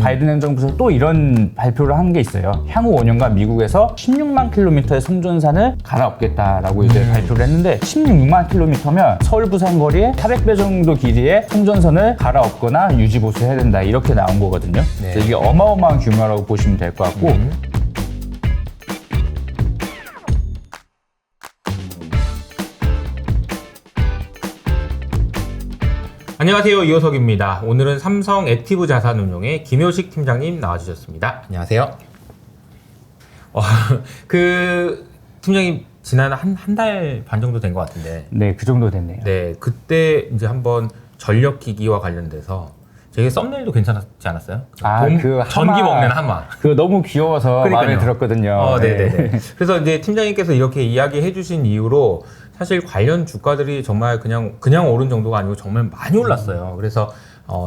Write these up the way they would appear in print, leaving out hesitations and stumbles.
바이든 행정부에서 또 이런 발표를 한 게 있어요. 향후 5년간 미국에서 16만 킬로미터의 송전선을 갈아엎겠다라고 이제 발표를 했는데 16만 킬로미터면 서울 부산 거리에 400배 정도 길이의 송전선을 갈아엎거나 유지 보수해야 된다 이렇게 나온 거거든요. 네. 그래서 이게 어마어마한 규모라고 보시면 될 것 같고 안녕하세요, 이호석입니다. 오늘은 삼성 액티브 자산운용의 김효식 팀장님 나와주셨습니다. 안녕하세요. 팀장님 지난 한 달 반 정도 된 것 같은데. 네, 그 정도 됐네요. 네, 그때 이제 한번 전력기기와 관련돼서 되게 썸네일도 괜찮았지 않았어요? 전기 먹는 하마. 그거 너무 귀여워서 그러니까요. 마음에 들었거든요. 네네네. 그래서 이제 팀장님께서 이렇게 이야기해 주신 이후로 사실 관련 주가들이 정말 그냥 오른 정도가 아니고 정말 많이 올랐어요. 그래서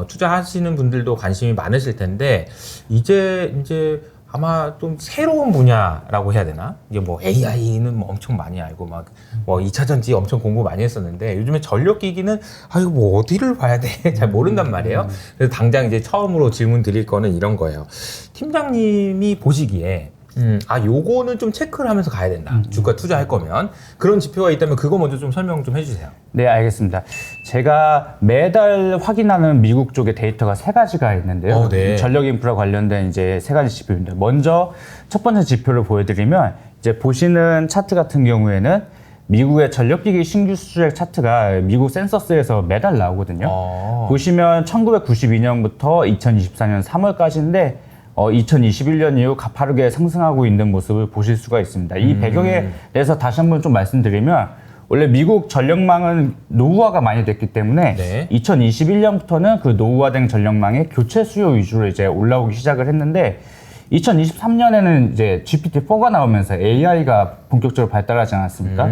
투자하시는 분들도 관심이 많으실 텐데 이제 아마 좀 새로운 분야라고 해야 되나? 이게 뭐 AI는 뭐 엄청 많이 알고 막 뭐 2차 전지 엄청 공부 많이 했었는데 요즘에 전력기기는 이거 뭐 어디를 봐야 돼? 잘 모른단 말이에요. 그래서 당장 이제 처음으로 질문 드릴 거는 이런 거예요. 팀장님이 보시기에 요거는 좀 체크를 하면서 가야 된다. 주가 투자할 거면. 그런 지표가 있다면 그거 먼저 좀 설명 좀 해주세요. 네, 알겠습니다. 제가 매달 확인하는 미국 쪽의 데이터가 세 가지가 있는데요. 네. 전력 인프라 관련된 이제 세 가지 지표입니다. 먼저 첫 번째 지표를 보여드리면 이제 보시는 차트 같은 경우에는 미국의 전력기기 신규 수주액 차트가 미국 센서스에서 매달 나오거든요. 보시면 1992년부터 2024년 3월까지인데 2021년 이후 가파르게 상승하고 있는 모습을 보실 수가 있습니다. 이 배경에 대해서 다시 한번 좀 말씀드리면 원래 미국 전력망은 노후화가 많이 됐기 때문에 네. 2021년부터는 그 노후화된 전력망의 교체 수요 위주로 이제 올라오기 시작을 했는데 2023년에는 이제 GPT-4가 나오면서 AI가 본격적으로 발달하지 않았습니까?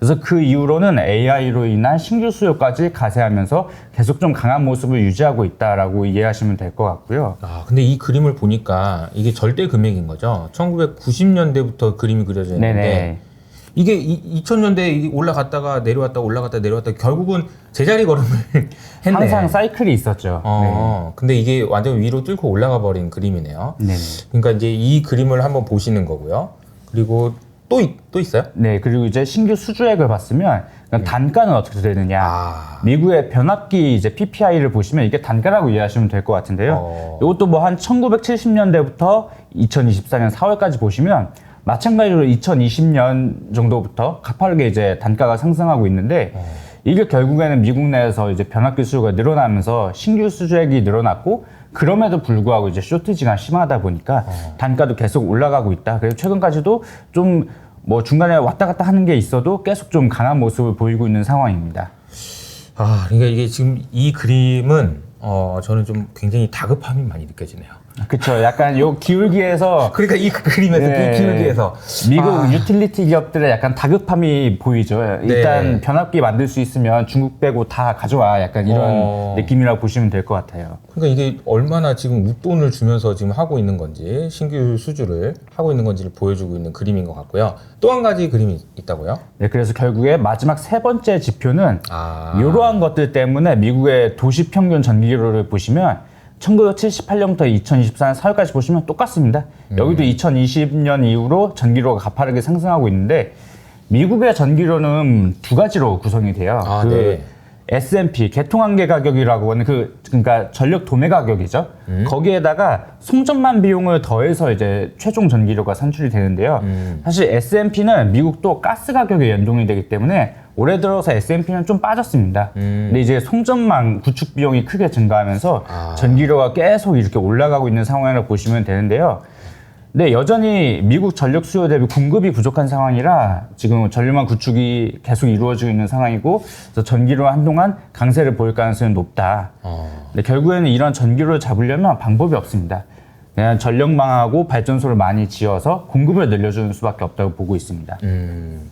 그래서 그 이후로는 AI로 인한 신규 수요까지 가세하면서 계속 좀 강한 모습을 유지하고 있다라고 이해하시면 될 것 같고요. 근데 이 그림을 보니까 이게 절대 금액인 거죠. 1990년대부터 그림이 그려져 있는데 네네. 이게 2000년대에 올라갔다가 내려왔다 결국은 제자리 걸음을 했네. 항상 사이클이 있었죠. 근데 이게 완전 위로 뚫고 올라가 버린 그림이네요. 네. 그러니까 이제 이 그림을 한번 보시는 거고요. 그리고 또 있어요? 네, 그리고 이제 신규 수주액을 봤으면 단가는 어떻게 되느냐. 미국의 변압기 이제 PPI를 보시면 이게 단가라고 이해하시면 될 것 같은데요. 이것도 뭐 한 1970년대부터 2024년 4월까지 보시면 마찬가지로 2020년 정도부터 가파르게 이제 단가가 상승하고 있는데 이게 결국에는 미국 내에서 이제 변압기 수요가 늘어나면서 신규 수주액이 늘어났고 그럼에도 불구하고 이제 쇼티지가 심하다 보니까 단가도 계속 올라가고 있다. 그래서 최근까지도 좀 뭐 중간에 왔다 갔다 하는 게 있어도 계속 좀 강한 모습을 보이고 있는 상황입니다. 그러니까 이게 지금 이 그림은 저는 좀 굉장히 다급함이 많이 느껴지네요. 그렇죠. 약간 요 기울기에서 그러니까 이 그림에서 네. 기울기에서 미국 유틸리티 기업들의 약간 다급함이 보이죠. 일단 변압기 만들 수 있으면 중국 빼고 다 가져와. 약간 이런 느낌이라고 보시면 될 것 같아요. 그러니까 이게 얼마나 지금 웃돈을 주면서 지금 하고 있는 건지 신규 수주를 하고 있는 건지를 보여주고 있는 그림인 것 같고요. 또 한 가지 그림이 있다고요? 네, 그래서 결국에 마지막 세 번째 지표는 이러한 것들 때문에 미국의 도시 평균 전기료를 보시면 1978년부터 2024년 4월까지 보시면 똑같습니다. 여기도 2020년 이후로 전기료가 가파르게 상승하고 있는데 미국의 전기료는 두 가지로 구성이 돼요. 네. S&P 개통한계 가격이라고 하는 그러니까 전력 도매 가격이죠. 거기에다가 송전만 비용을 더해서 이제 최종 전기료가 산출이 되는데요. 사실 S&P는 미국도 가스 가격에 연동이 되기 때문에 올해 들어서 S&P는 좀 빠졌습니다. 근데 이제 송전망 구축 비용이 크게 증가하면서 전기료가 계속 이렇게 올라가고 있는 상황이라고 보시면 되는데요. 근데 여전히 미국 전력 수요 대비 공급이 부족한 상황이라 지금 전력망 구축이 계속 이루어지고 있는 상황이고 그래서 전기료가 한동안 강세를 보일 가능성이 높다. 근데 결국에는 이런 전기료를 잡으려면 방법이 없습니다. 그냥 전력망하고 발전소를 많이 지어서 공급을 늘려주는 수밖에 없다고 보고 있습니다.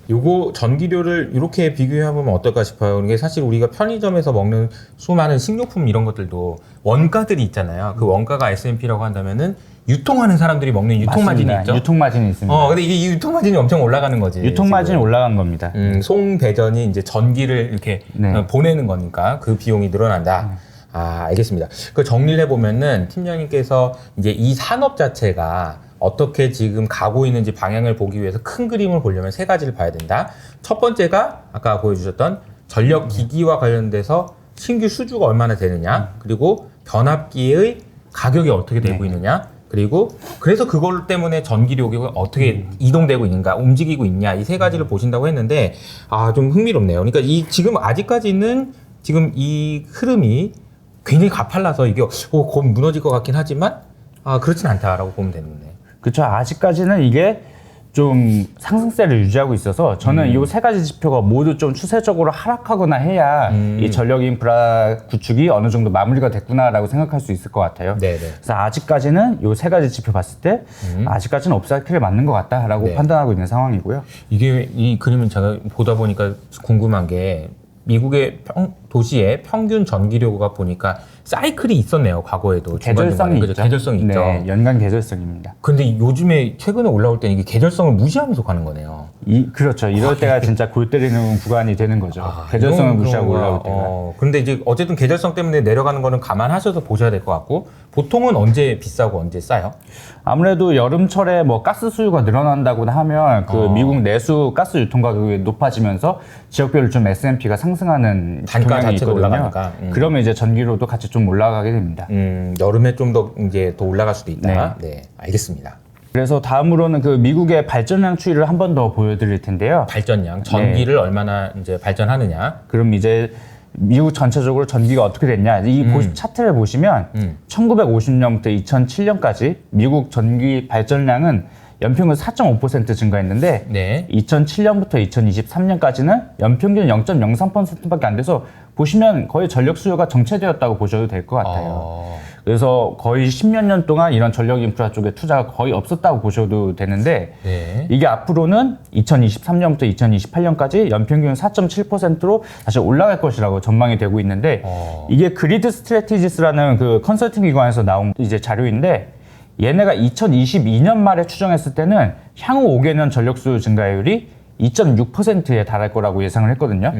요거 전기료를 이렇게 비교해보면 어떨까 싶어요. 이게 사실 우리가 편의점에서 먹는 수많은 식료품 이런 것들도 원가들이 있잖아요. 그 원가가 S&P라고 한다면은 유통하는 사람들이 먹는 유통마진이 있죠. 유통마진이 있습니다. 근데 이게 이 유통마진이 엄청 올라가는 거지. 유통마진이 올라간 겁니다. 송배전이 이제 전기를 이렇게 보내는 거니까 그 비용이 늘어난다. 알겠습니다. 그 정리를 해보면은 팀장님께서 이제 이 산업 자체가 어떻게 지금 가고 있는지 방향을 보기 위해서 큰 그림을 보려면 세 가지를 봐야 된다. 첫 번째가 아까 보여주셨던 전력 기기와 관련돼서 신규 수주가 얼마나 되느냐, 그리고 변압기의 가격이 어떻게 되고 있느냐, 그리고 그래서 그걸 때문에 전기료가 어떻게 이동되고 있는가, 움직이고 있냐, 이 세 가지를 보신다고 했는데 좀 흥미롭네요. 그러니까 이 지금 아직까지는 지금 이 흐름이 굉장히 가팔라서 이게 곧 무너질 것 같긴 하지만 그렇진 않다라고 보면 되는데. 그렇죠. 아직까지는 이게 좀 상승세를 유지하고 있어서 저는 이 세 가지 지표가 모두 좀 추세적으로 하락하거나 해야 이 전력 인프라 구축이 어느 정도 마무리가 됐구나라고 생각할 수 있을 것 같아요. 네네. 그래서 아직까지는 이 세 가지 지표 봤을 때 아직까지는 업사이클에 맞는 것 같다라고 네. 판단하고 있는 상황이고요. 이게 이 그림을 제가 보다 보니까 궁금한 게 미국의 도시의 평균 전기료가 보니까 사이클이 있었네요. 과거에도 계절성이 있죠. 계절성이 있죠. 네, 연간 계절성입니다. 근데 요즘에 최근에 올라올 때는 이게 계절성을 무시하면서 가는 거네요. 그렇죠. 이럴 때가 진짜 골 때리는 구간이 되는 거죠. 계절성을 무시하고 올라올 때가. 근데 이제 어쨌든 계절성 때문에 내려가는 거는 감안하셔서 보셔야 될 것 같고, 보통은 언제 비싸고 언제 싸요? 아무래도 여름철에 뭐 가스 수요가 늘어난다고나 하면 그 미국 내수 가스 유통 가격이 높아지면서 지역별로 좀 S&P가 상승하는 단가 경향이 자체가 있거든요. 올라가니까. 그러면 이제 전기료도 같이 좀 올라가게 됩니다. 여름에 좀 더 이제 더 올라갈 수도 있다. 네, 알겠습니다. 그래서 다음으로는 그 미국의 발전량 추이를 한 번 더 보여드릴 텐데요. 발전량, 전기를 얼마나 이제 발전하느냐. 그럼 이제 미국 전체적으로 전기가 어떻게 됐냐. 이 차트를 보시면 1950년부터 2007년까지 미국 전기 발전량은 연평균 4.5% 증가했는데 네. 2007년부터 2023년까지는 연평균 0.03%밖에 안 돼서 보시면 거의 전력 수요가 정체되었다고 보셔도 될 것 같아요. 그래서 거의 10몇 년 동안 이런 전력 인프라 쪽에 투자가 거의 없었다고 보셔도 되는데 네. 이게 앞으로는 2023년부터 2028년까지 연평균 4.7%로 다시 올라갈 것이라고 전망이 되고 있는데 이게 그리드 스트래티지스라는 그 컨설팅 기관에서 나온 이제 자료인데 얘네가 2022년 말에 추정했을 때는 향후 5개년 전력 수요 증가율이 2.6%에 달할 거라고 예상을 했거든요.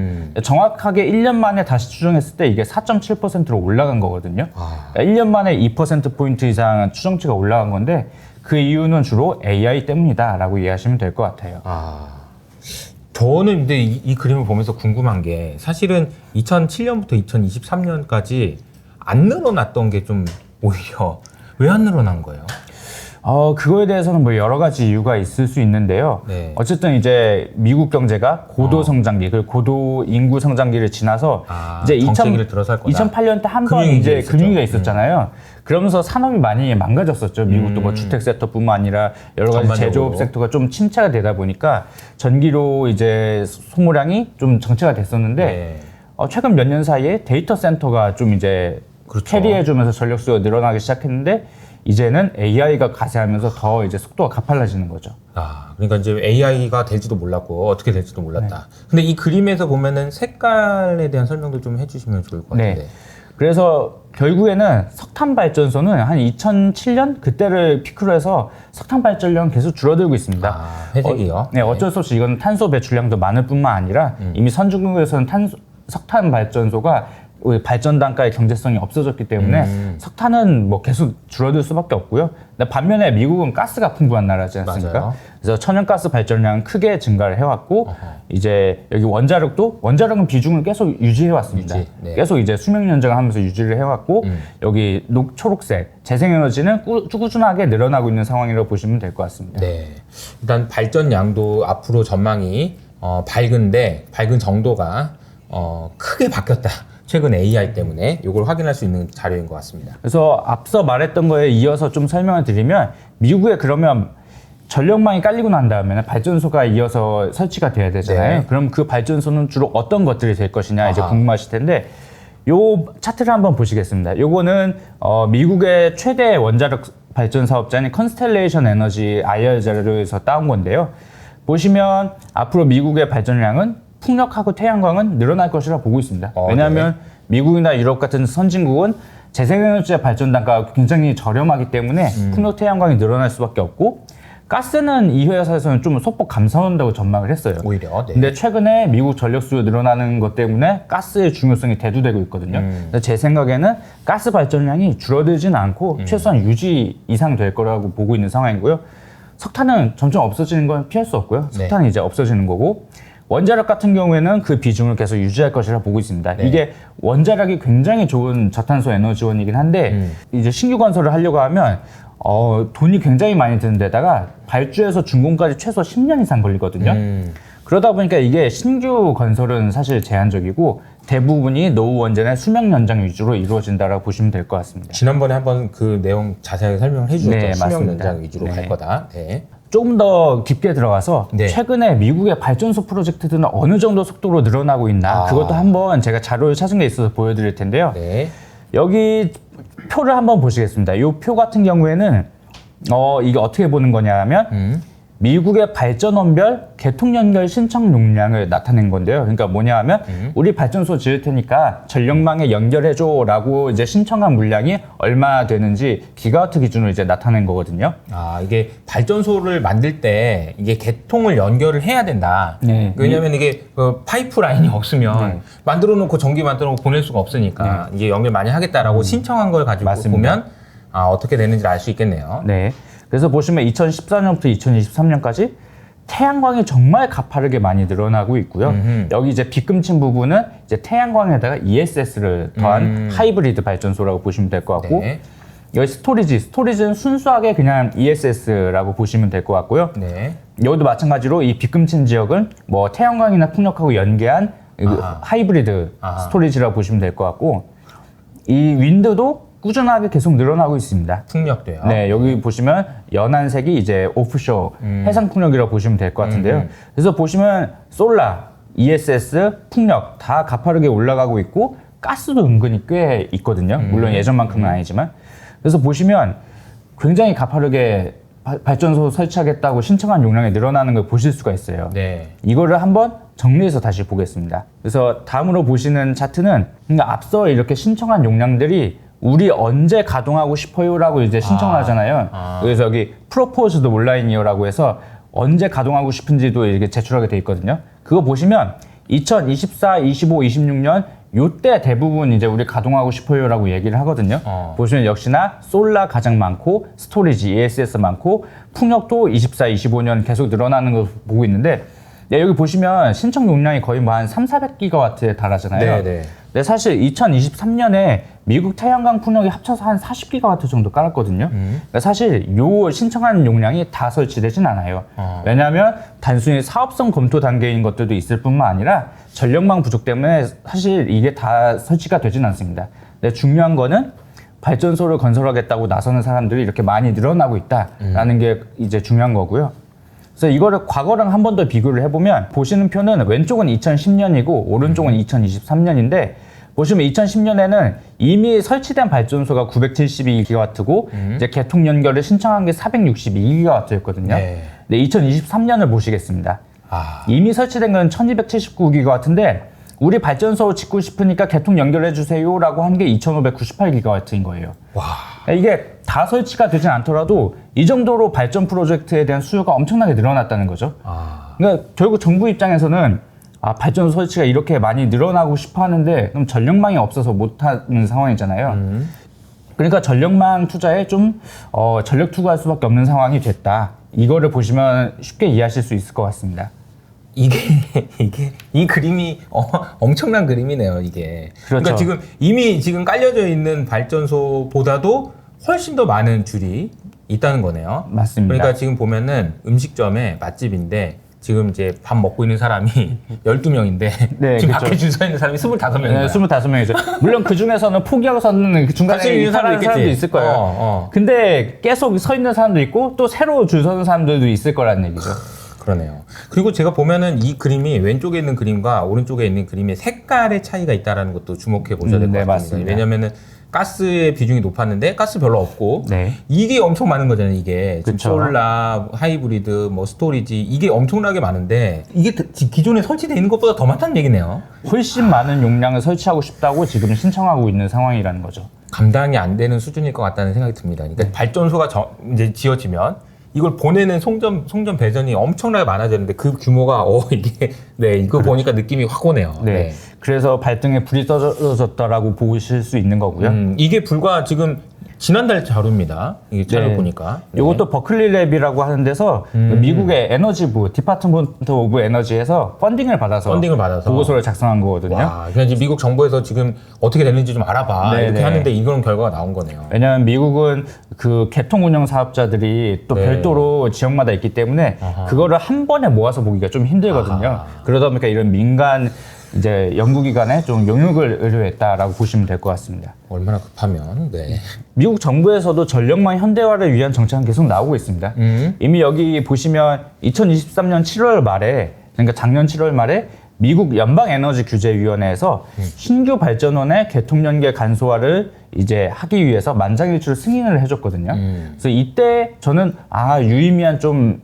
정확하게 1년 만에 다시 추정했을 때 이게 4.7%로 올라간 거거든요. 그러니까 1년 만에 2%포인트 이상 추정치가 올라간 건데 그 이유는 주로 AI 때문이다라고 이해하시면 될 것 같아요. 저는 근데 이 그림을 보면서 궁금한 게 사실은 2007년부터 2023년까지 안 늘어났던 게 좀 오히려 왜 안 늘어난 거예요? 그거에 대해서는 뭐 여러 가지 이유가 있을 수 있는데요. 네. 어쨌든 이제 미국 경제가 고도 성장기, 그리고 고도 인구 성장기를 지나서 이제 정체기를 들어설 거다. 2008년 때 한 번 금융위기가 이제 있었죠. 금융위기가 있었잖아요. 그러면서 산업이 많이 망가졌었죠. 미국도 뭐 주택 섹터뿐만 아니라 여러 가지 전반적으로. 제조업 섹터가 좀 침체가 되다 보니까 전기료 이제 소모량이 좀 정체가 됐었는데 네. 최근 몇 년 사이에 데이터 센터가 좀 이제 그렇죠. 캐리해주면서 전력 수요가 늘어나기 시작했는데 이제는 AI가 가세하면서 더 이제 속도가 가팔라지는 거죠. 그러니까 이제 AI가 될지도 몰랐고 어떻게 될지도 몰랐다. 근데 이 그림에서 보면은 색깔에 대한 설명도 좀 해주시면 좋을 것 같은데. 그래서 결국에는 석탄 발전소는 한 2007년 그때를 피크로 해서 석탄 발전량 계속 줄어들고 있습니다. 회색이요? 네, 어쩔 수 없이 이건 탄소 배출량도 많을 뿐만 아니라 이미 선진국에서는 석탄 발전소가 발전 단가의 경제성이 없어졌기 때문에 석탄은 뭐 계속 줄어들 수밖에 없고요. 근데 반면에 미국은 가스가 풍부한 나라지 않습니까? 맞아요. 그래서 천연가스 발전량은 크게 증가를 해왔고 이제 여기 원자력은 비중을 계속 유지해 왔습니다. 네. 계속 이제 수명 연장을 하면서 유지를 해왔고 여기 초록색 재생에너지는 꾸준하게 늘어나고 있는 상황이라고 보시면 될 것 같습니다. 네. 일단 발전량도 앞으로 전망이 밝은 정도가 크게 바뀌었다. 최근 AI 때문에 이걸 확인할 수 있는 자료인 것 같습니다. 그래서 앞서 말했던 거에 이어서 좀 설명을 드리면 미국에 그러면 전력망이 깔리고 난 다음에는 발전소가 이어서 설치가 돼야 되잖아요. 네. 그럼 그 발전소는 주로 어떤 것들이 될 것이냐 이제 궁금하실 텐데 요 차트를 한번 보시겠습니다. 요거는 미국의 최대 원자력 발전 사업자인 컨스텔레이션 에너지 IR 자료에서 따온 건데요. 보시면 앞으로 미국의 발전량은 풍력하고 태양광은 늘어날 것이라 보고 있습니다. 왜냐하면 미국이나 유럽 같은 선진국은 재생에너지의 발전 단가가 굉장히 저렴하기 때문에 풍력 태양광이 늘어날 수밖에 없고 가스는 이 회사에서는 좀 소폭 감소한다고 전망을 했어요. 오히려. 네. 근데 최근에 미국 전력 수요 늘어나는 것 때문에 가스의 중요성이 대두되고 있거든요. 그래서 제 생각에는 가스 발전량이 줄어들지는 않고 최소한 유지 이상 될 거라고 보고 있는 상황이고요. 석탄은 점점 없어지는 건 피할 수 없고요. 석탄은 이제 없어지는 거고 원자력 같은 경우에는 그 비중을 계속 유지할 것이라 보고 있습니다. 네. 이게 원자력이 굉장히 좋은 저탄소 에너지원이긴 한데 이제 신규 건설을 하려고 하면 돈이 굉장히 많이 드는 데다가 발주에서 준공까지 최소 10년 이상 걸리거든요. 그러다 보니까 이게 신규 건설은 사실 제한적이고 대부분이 노후 원전의 수명 연장 위주로 이루어진다라고 보시면 될 것 같습니다. 지난번에 한번 그 내용 자세하게 설명을 해주셨죠. 네, 수명 맞습니다. 연장 위주로 네. 갈 거다. 네. 조금 더 깊게 들어가서 네. 최근에 미국의 발전소 프로젝트들은 어느 정도 속도로 늘어나고 있나 그것도 한번 제가 자료를 찾은 게 있어서 보여드릴 텐데요. 네. 여기 표를 한번 보시겠습니다. 이 표 같은 경우에는 이게 어떻게 보는 거냐 하면 미국의 발전원별 개통 연결 신청 용량을 나타낸 건데요. 그러니까 뭐냐 하면 우리 발전소 지을 테니까 전력망에 연결해줘 라고 이제 신청한 물량이 얼마 되는지 기가와트 기준으로 이제 나타낸 거거든요. 아, 이게 발전소를 만들 때 이게 개통을 연결을 해야 된다. 네. 왜냐면 이게 파이프 라인이 없으면 만들어 놓고 전기 만들어 놓고 보낼 수가 없으니까 이게 연결 많이 하겠다라고 신청한 걸 가지고 맞습니다. 보면 어떻게 되는지 알 수 있겠네요. 네. 그래서 보시면 2014년부터 2023년까지 태양광이 정말 가파르게 많이 늘어나고 있고요. 여기 이제 빗금친 부분은 이제 태양광에다가 ESS를 더한 하이브리드 발전소라고 보시면 될 것 같고, 네. 여기 스토리지는 순수하게 그냥 ESS라고 보시면 될 것 같고요. 네. 여기도 마찬가지로 이 빗금친 지역은 뭐 태양광이나 풍력하고 연계한 하이브리드 스토리지라고 보시면 될 것 같고, 이 윈드도 꾸준하게 계속 늘어나고 있습니다. 풍력도요. 네, 여기 보시면 연한색이 이제 오프쇼 해상 풍력이라고 보시면 될 것 같은데요. 그래서 보시면 솔라, ESS, 풍력 다 가파르게 올라가고 있고 가스도 은근히 꽤 있거든요. 물론 예전만큼은 아니지만. 그래서 보시면 굉장히 가파르게 발전소 설치하겠다고 신청한 용량이 늘어나는 걸 보실 수가 있어요. 네. 이거를 한번 정리해서 다시 보겠습니다. 그래서 다음으로 보시는 차트는 그러니까 앞서 이렇게 신청한 용량들이 우리 언제 가동하고 싶어요라고 이제 신청을 하잖아요. 그래서 여기 프로포즈드 온라인이요라고 해서 언제 가동하고 싶은지도 이렇게 제출하게 돼 있거든요. 그거 보시면 2024, 25, 26년 요때 대부분 이제 우리 가동하고 싶어요라고 얘기를 하거든요. 보시면 역시나 솔라 가장 많고 스토리지, ESS 많고 풍력도 24, 25년 계속 늘어나는 걸 보고 있는데 네, 여기 보시면 신청 용량이 거의 뭐 한 3,400기가와트에 달하잖아요. 네. 근데 사실 2023년에 미국 태양광 풍력이 합쳐서 한 40기가와트 정도 깔았거든요. 그러니까 사실 요 신청한 용량이 다 설치되진 않아요. 왜냐하면 단순히 사업성 검토 단계인 것들도 있을 뿐만 아니라 전력망 부족 때문에 사실 이게 다 설치가 되진 않습니다. 근데 중요한 거는 발전소를 건설하겠다고 나서는 사람들이 이렇게 많이 늘어나고 있다라는 게 이제 중요한 거고요. 그래서 이거를 과거랑 한 번 더 비교를 해보면 보시는 표는 왼쪽은 2010년이고 오른쪽은 2023년인데 보시면 2010년에는 이미 설치된 발전소가 972기가와트고 이제 개통 연결을 신청한 게 462기가와트였거든요. 네. 근데 2023년을 보시겠습니다. 이미 설치된 건 1279기가와트인데 우리 발전소 짓고 싶으니까 개통 연결해 주세요라고 한 게 2598기가와트인 거예요. 와. 이게 다 설치가 되진 않더라도 이 정도로 발전 프로젝트에 대한 수요가 엄청나게 늘어났다는 거죠. 그러니까 결국 정부 입장에서는 발전소 설치가 이렇게 많이 늘어나고 싶어 하는데 그럼 전력망이 없어서 못하는 상황이잖아요. 그러니까 전력망 투자에 좀 전력 투구할 수밖에 없는 상황이 됐다. 이거를 보시면 쉽게 이해하실 수 있을 것 같습니다. 이 그림이 엄청난 그림이네요, 이게. 그렇죠. 그러니까 이미 깔려져 있는 발전소보다도 훨씬 더 많은 줄이 있다는 거네요. 맞습니다. 그러니까 지금 보면은 음식점에 맛집인데 지금 이제 밥 먹고 있는 사람이 12명인데 네, 지금 그렇죠. 밖에 줄 서 있는 사람이 25명이에요. 네, 25명이죠. 물론 그 중에서는 포기하고서는 그 중간에 같이 있는 이탈하는 사람도 사람도 있겠지. 있을 거예요. 근데 계속 서 있는 사람도 있고 또 새로 줄 서는 사람들도 있을 거라는 얘기죠. 그러네요. 그리고 제가 보면은 이 그림이 왼쪽에 있는 그림과 오른쪽에 있는 그림의 색깔의 차이가 있다는 것도 주목해 보셔야 될 것 네, 같습니다. 맞습니다. 왜냐면은 가스의 비중이 높았는데 가스 별로 없고 네. 이게 엄청 많은 거잖아요. 이게 지금 그쵸. 솔라, 하이브리드, 뭐 스토리지 이게 엄청나게 많은데 이게 기존에 설치되어 있는 것보다 더 많다는 얘기네요. 훨씬 많은 용량을 설치하고 싶다고 지금 신청하고 있는 상황이라는 거죠. 감당이 안 되는 수준일 것 같다는 생각이 듭니다. 그러니까 발전소가 이제 지어지면 이걸 보내는 송전 배전이 엄청나게 많아졌는데 그 규모가 이게 네 이거 보니까 느낌이 확 오네요. 네. 그래서 발등에 불이 떨어졌다라고 보실 수 있는 거고요. 이게 불과 지금 지난달 자료입니다. 이게 자료 네. 보니까. 네. 이것도 버클리 랩이라고 하는 데서 미국의 에너지부 디파트먼트 오브 에너지에서 펀딩을 받아서 보고서를 작성한 거거든요. 와, 그냥 이제 미국 정부에서 지금 어떻게 됐는지 좀 알아봐 네, 이렇게 네. 하는데 이런 결과가 나온 거네요. 왜냐하면 미국은 그 개통 운영 사업자들이 또 네. 별도로 지역마다 있기 때문에 그거를 한 번에 모아서 보기가 좀 힘들거든요. 그러다 보니까 이런 민간 이제 연구기관에 좀 용역을 의뢰했다라고 보시면 될 것 같습니다. 얼마나 급하면 네. 미국 정부에서도 전력망 현대화를 위한 정책은 계속 나오고 있습니다. 이미 여기 보시면 2023년 7월 말에, 그러니까 작년 7월 말에 미국 연방에너지규제위원회에서 신규 발전원의 개통 연계 간소화를 이제 하기 위해서 만장일치로 승인을 해줬거든요. 그래서 이때 저는 유의미한 좀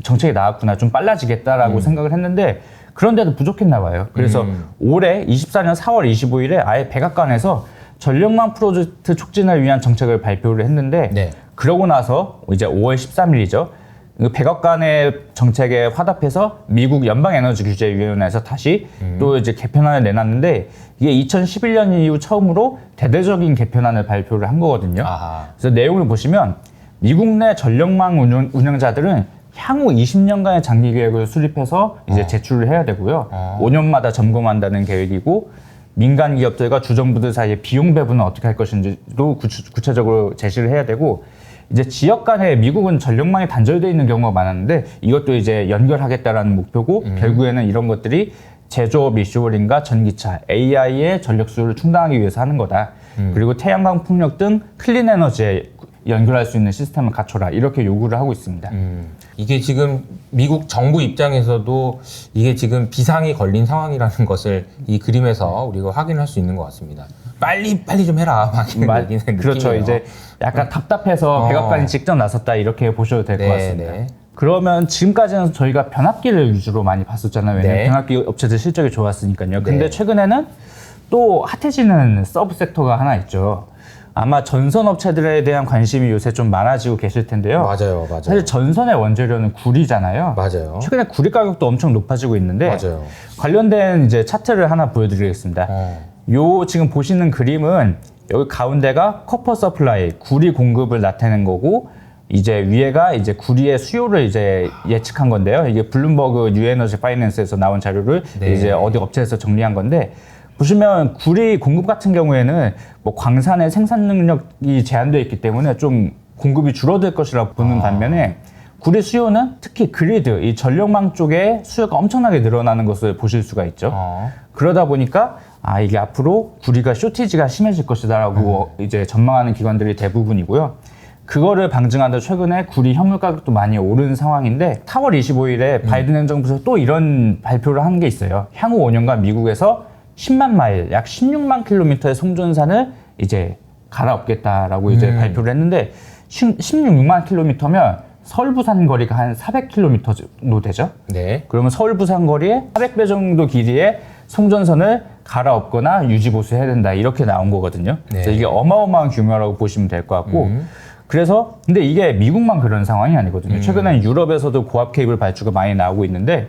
정책이 나왔구나, 좀 빨라지겠다라고 생각을 했는데 그런데도 부족했나 봐요. 그래서 올해 24년 4월 25일에 아예 백악관에서 전력망 프로젝트 촉진을 위한 정책을 발표를 했는데 네. 그러고 나서 이제 5월 13일이죠. 백악관의 정책에 화답해서 미국 연방에너지규제위원회에서 다시 또 이제 개편안을 내놨는데 이게 2011년 이후 처음으로 대대적인 개편안을 발표를 한 거거든요. 그래서 내용을 보시면 미국 내 전력망 운영자들은 향후 20년간의 장기 계획을 수립해서 이제 제출을 해야 되고요. 5년마다 점검한다는 계획이고 민간 기업들과 주정부들 사이의 비용 배분은 어떻게 할 것인지도 구체적으로 제시를 해야 되고 이제 지역 간에 미국은 전력망이 단절되어 있는 경우가 많았는데 이것도 이제 연결하겠다라는 목표고 결국에는 이런 것들이 제조업 리쇼어링과 전기차, AI의 전력 수요를 충당하기 위해서 하는 거다. 그리고 태양광 풍력 등 클린 에너지에 연결할 수 있는 시스템을 갖춰라 이렇게 요구를 하고 있습니다. 이게 지금 미국 정부 입장에서도 이게 지금 비상이 걸린 상황이라는 것을 이 그림에서 우리가 확인할 수 있는 것 같습니다. 빨리 좀 해라 막 이런 얘기는 그렇죠. 느낌이에요. 이제 약간 답답해서 백악관이 직접 나섰다 이렇게 보셔도 될 것 네, 같습니다. 네. 그러면 지금까지는 저희가 변압기를 위주로 많이 봤었잖아요. 왜냐면 네. 변압기 업체들 실적이 좋았으니까요. 근데 네. 최근에는 또 핫해지는 서브 섹터가 하나 있죠. 아마 전선 업체들에 대한 관심이 요새 좀 많아지고 계실 텐데요. 맞아요. 사실 전선의 원재료는 구리잖아요. 맞아요. 최근에 구리 가격도 엄청 높아지고 있는데 맞아요. 관련된 이제 차트를 하나 보여드리겠습니다. 요 지금 보시는 그림은 여기 가운데가 커퍼 서플라이 구리 공급을 나타내는 거고 이제 위에가 이제 구리의 수요를 이제 예측한 건데요. 이게 블룸버그 뉴에너지 파이낸스에서 나온 자료를 네. 이제 어디 업체에서 정리한 건데 보시면 구리 공급 같은 경우에는 뭐 광산의 생산 능력이 제한되어 있기 때문에 좀 공급이 줄어들 것이라 보는 반면에 구리 수요는 특히 그리드, 이 전력망 쪽에 수요가 엄청나게 늘어나는 것을 보실 수가 있죠. 그러다 보니까 이게 앞으로 구리가 쇼티지가 심해질 것이다라고 이제 전망하는 기관들이 대부분이고요. 그거를 방증하다 최근에 구리 현물 가격도 많이 오른 상황인데 4월 25일에 바이든 행정부에서 또 이런 발표를 한 게 있어요. 향후 5년간 미국에서 10만 마일, 약 16만 킬로미터의 송전산을 이제 갈아엎겠다라고 이제 발표를 했는데 16만 킬로미터면 서울 부산 거리가 한 400킬로미터 정도 되죠. 네. 그러면 서울 부산 거리에 400배 정도 길이의 송전선을 갈아엎거나 유지 보수해야 된다 이렇게 나온 거거든요. 네. 그래서 이게 어마어마한 규모라고 보시면 될 것 같고 그래서 근데 이게 미국만 그런 상황이 아니거든요. 최근에 유럽에서도 고압 케이블 발주가 많이 나오고 있는데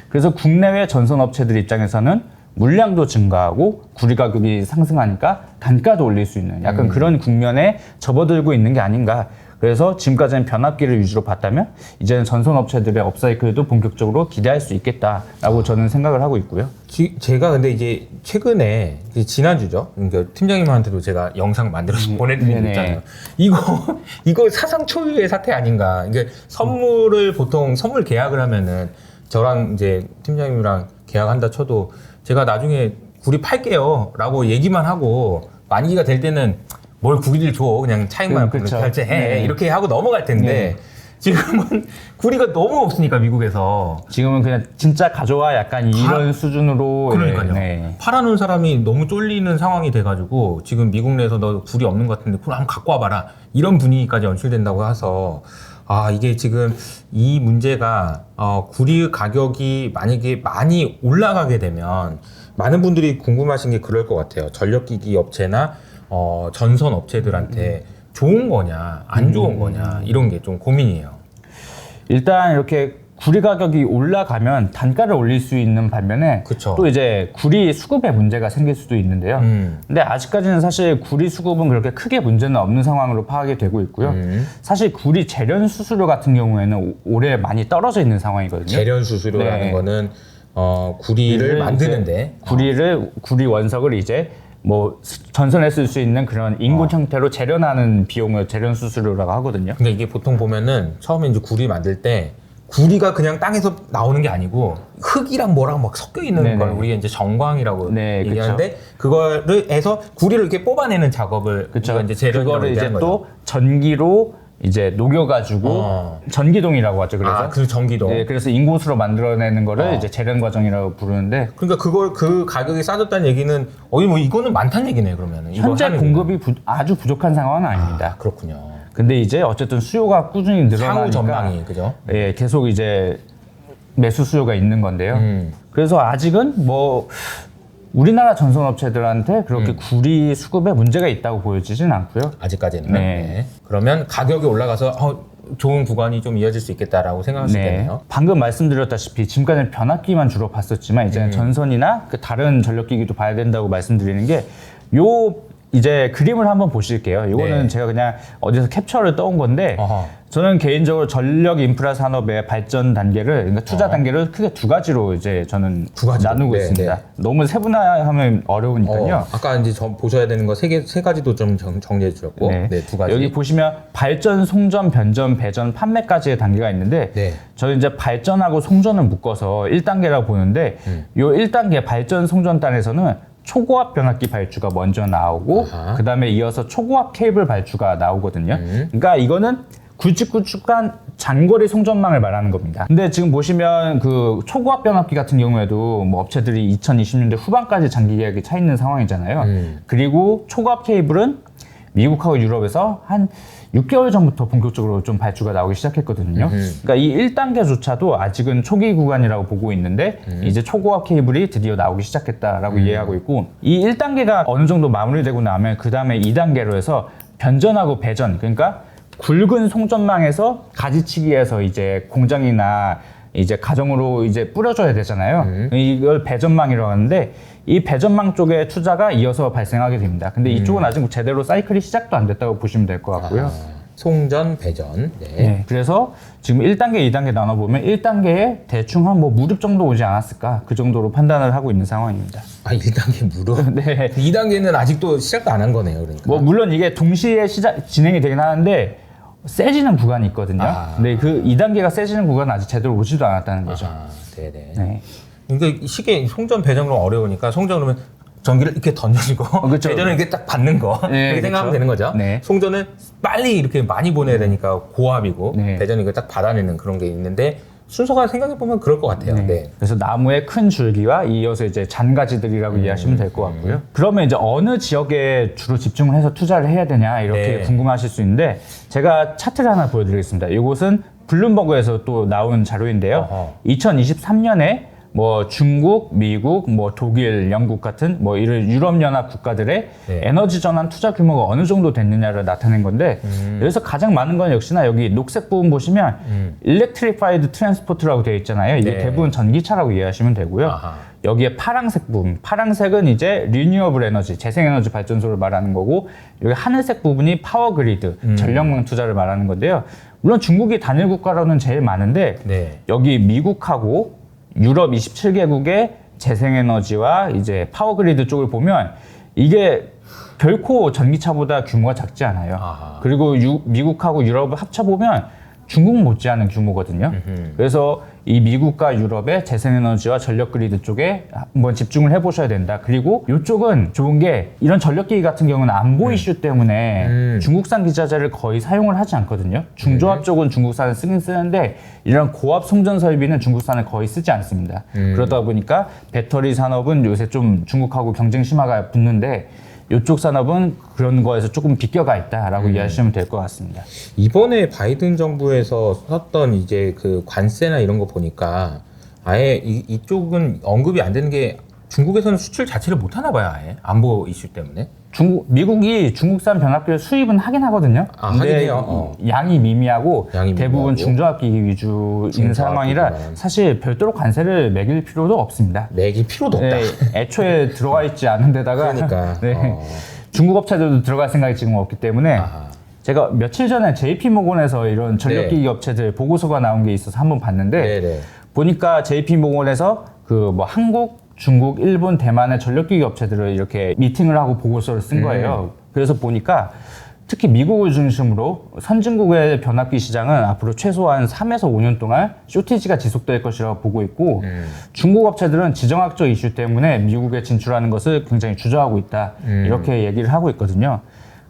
그래서 국내외 전선 업체들 입장에서는 물량도 증가하고 구리 가격이 상승하니까 단가도 올릴 수 있는 약간 그런 국면에 접어들고 있는 게 아닌가. 그래서 지금까지는 변압기를 위주로 봤다면 이제는 전선 업체들의 업사이클도 본격적으로 기대할 수 있겠다라고 저는 생각을 하고 있고요. 제가 근데 이제 최근에 지난주죠. 그러니까 팀장님한테도 제가 영상 만들어서 보내드린 거 있잖아요. 이거 사상 초유의 사태 아닌가. 이게 선물을 보통 선물 계약을 하면은 저랑 이제 팀장님이랑 계약한다 쳐도 제가 나중에 구리 팔게요 라고 얘기만 하고 만기가 될 때는 뭘 구리를 줘 그냥 차익만 그렇죠. 결제해 네. 이렇게 하고 넘어갈 텐데 지금은 구리가 너무 없으니까 미국에서 지금은 그냥 진짜 가져와 약간 이런 수준으로 그러니까요. 네. 팔아놓은 사람이 너무 쫄리는 상황이 돼가지고 지금 미국 내에서 너 구리 없는 것 같은데 그럼 한번 갖고 와봐라 이런 분위기까지 연출된다고 해서 이게 지금 이 문제가 구리 가격이 만약에 많이 올라가게 되면 많은 분들이 궁금하신 게 그럴 것 같아요. 전력기기 업체나 전선 업체들한테 좋은 거냐 안 좋은 거냐 이런 게 좀 고민이에요. 일단 이렇게 구리 가격이 올라가면 단가를 올릴 수 있는 반면에 그쵸. 또 이제 구리 수급에 문제가 생길 수도 있는데요. 근데 아직까지는 사실 구리 수급은 그렇게 크게 문제는 없는 상황으로 파악이 되고 있고요. 사실 구리 재련 수수료 같은 경우에는 올해 많이 떨어져 있는 상황이거든요. 재련 수수료라는 네. 거는 구리를 만드는데 구리 원석을 이제 뭐 전선에 쓸 수 있는 그런 인공 형태로 재련하는 비용을 재련 수수료라고 하거든요. 그러니까 이게 보통 보면은 처음에 이제 구리 만들 때 구리가 그냥 땅에서 나오는 게 아니고 흙이랑 뭐랑 막 섞여 있는 네네. 걸 우리가 이제 정광이라고 네, 얘기하는데 그거를 해서 구리를 이렇게 뽑아내는 작업을 그렇죠. 우리가 이제 재련이라고 그거를 이제 얘기하는 또 거죠. 전기로 이제 녹여가지고 전기동이라고 하죠. 그래서 그 전기동. 네, 그래서 인공수로 만들어내는 거를 이제 재련 과정이라고 부르는데 그러니까 그걸 그 가격이 싸졌다는 얘기는 뭐 이거는 많다는 얘기네 그러면은. 이거 현재 하는 공급이 아주 부족한 상황은 아닙니다. 그렇군요. 근데 이제 어쨌든 수요가 꾸준히 늘어나니까 향후 전망이 그죠? 예, 계속 이제 매수 수요가 있는 건데요. 그래서 아직은 뭐 우리나라 전선업체들한테 그렇게 구리 수급에 문제가 있다고 보여지진 않고요. 아직까지는. 네. 네. 그러면 가격이 올라가서 좋은 구간이 좀 이어질 수 있겠다라고 생각할 수 있겠네요. 방금 말씀드렸다시피 지금까지는 변압기만 주로 봤었지만 이제는 전선이나 그 다른 전력기기도 봐야 된다고 말씀드리는 게 이제 그림을 한번 보실게요. 이거는 네. 제가 그냥 어디서 캡처를 떠온 건데 어허. 저는 개인적으로 전력 인프라 산업의 발전 단계를 그러니까 투자 단계를 크게 두 가지로 이제 저는 두 가지로? 나누고 네, 있습니다. 네. 너무 세분화하면 어려우니까요. 아까 이제 보셔야 되는 거 세 가지도 좀 정리해 주셨고, 네, 두 가지. 여기 보시면 발전, 송전, 변전, 배전, 판매까지의 단계가 있는데 네. 저는 이제 발전하고 송전을 묶어서 1단계라고 보는데 요 1단계 발전, 송전단에서는 초고압 변압기 발주가 먼저 나오고 그 다음에 이어서 초고압 케이블 발주가 나오거든요. 그러니까 이거는 굵직굵직한 장거리 송전망을 말하는 겁니다. 근데 지금 보시면 그 초고압 변압기 같은 경우에도 뭐 업체들이 2020년대 후반까지 장기 계약이 차 있는 상황이잖아요. 그리고 초고압 케이블은 미국하고 유럽에서 한 6개월 전부터 본격적으로 좀 발주가 나오기 시작했거든요. 그러니까 이 1단계조차도 아직은 초기 구간이라고 보고 있는데 이제 초고압 케이블이 드디어 나오기 시작했다라고 이해하고 있고 이 1단계가 어느 정도 마무리되고 나면 그 다음에 2단계로 해서 변전하고 배전 그러니까 굵은 송전망에서 가지치기해서 이제 공장이나 이제 가정으로 이제 뿌려줘야 되잖아요. 이걸 배전망이라고 하는데 이 배전망 쪽에 투자가 이어서 발생하게 됩니다. 근데 이쪽은 아직 제대로 사이클이 시작도 안 됐다고 보시면 될 것 같고요. 송전, 배전. 네. 네, 그래서 지금 1단계, 2단계 나눠보면 1단계에 대충 한 뭐 무릎 정도 오지 않았을까 그 정도로 판단을 하고 있는 상황입니다. 1단계 무릎? 네. 2단계는 아직도 시작도 안 한 거네요, 그러니까. 뭐 물론 이게 동시에 진행이 되긴 하는데 세지는 구간이 있거든요. 근데 그 2단계가 세지는 구간은 아직 제대로 오지도 않았다는 거죠. 네네. 네. 그러니까 시계 송전 배전으로 어려우니까 송전 그러면 전기를 이렇게 던져주고 그렇죠. 배전은 이렇게 딱 받는 거 네, 이렇게 생각하면 그렇죠. 되는 거죠. 네. 송전은 빨리 이렇게 많이 보내야 되니까 고압이고 네. 배전은 이거 딱 받아내는 그런 게 있는데 순서가 생각해 보면 그럴 것 같아요. 네. 그래서 나무의 큰 줄기와 이어서 이제 잔가지들이라고 이해하시면 될 것 같고요. 그러면 이제 어느 지역에 주로 집중을 해서 투자를 해야 되냐 이렇게 네. 궁금하실 수 있는데 제가 차트를 하나 보여드리겠습니다. 이곳은 블룸버그에서 또 나온 자료인데요. 2023년에 뭐 중국, 미국, 뭐 독일, 영국 같은 뭐 이런 유럽연합 국가들의 네. 에너지 전환 투자 규모가 어느 정도 됐느냐를 나타낸 건데 여기서 가장 많은 건 역시나 여기 녹색 부분 보시면 Electrified Transport라고 되어 있잖아요. 이게 네. 대부분 전기차라고 이해하시면 되고요. 여기에 파란색 부분, 파란색은 이제 리뉴어블 에너지, 재생에너지 발전소를 말하는 거고 여기 하늘색 부분이 파워그리드, 전력망 투자를 말하는 건데요. 물론 중국이 단일 국가로는 제일 많은데 네. 여기 미국하고 유럽 27개국의 재생에너지와 이제 파워그리드 쪽을 보면 이게 결코 전기차보다 규모가 작지 않아요. 그리고 미국하고 유럽을 합쳐보면 중국 못지않은 규모거든요. 그래서 이 미국과 유럽의 재생에너지와 전력그리드 쪽에 한번 집중을 해보셔야 된다. 그리고 이쪽은 좋은 게 이런 전력기기 같은 경우는 안보 이슈 때문에 중국산 기자재를 거의 사용을 하지 않거든요. 중조합 쪽은 중국산을 쓰긴 쓰는데 이런 고압 송전 설비는 중국산을 거의 쓰지 않습니다. 그러다 보니까 배터리 산업은 요새 좀 중국하고 경쟁 심화가 붙는데 이쪽 산업은 그런 거에서 조금 비껴가 있다라고 이해하시면 될 것 같습니다. 이번에 바이든 정부에서 썼던 이제 그 관세나 이런 거 보니까 아예 이쪽은 언급이 안 되는 게 중국에서는 수출 자체를 못 하나 봐요, 아예. 안보 이슈 때문에. 미국이 중국산 변압기를 수입은 하긴 하거든요. 하긴 근데 해요. 양이 미미하고 양이 대부분 미미하고. 중저압기기 위주인 상황이라 중저압기기만. 사실 별도로 관세를 매길 필요도 없습니다. 매길 필요도 없다. 네, 애초에 들어와 있지 않은 데다가 그러니까. 네, 중국 업체들도 들어갈 생각이 지금 없기 때문에 아하. 제가 며칠 전에 JP모건에서 이런 전력기기 업체들 보고서가 나온 게 있어서 한번 봤는데 네네. 보니까 JP모건에서 그 뭐 한국, 중국, 일본, 대만의 전력기기 업체들을 이렇게 미팅을 하고 보고서를 쓴 거예요. 그래서 보니까 특히 미국을 중심으로 선진국의 변압기 시장은 앞으로 최소한 3에서 5년 동안 쇼티지가 지속될 것이라고 보고 있고 중국 업체들은 지정학적 이슈 때문에 미국에 진출하는 것을 굉장히 주저하고 있다. 이렇게 얘기를 하고 있거든요.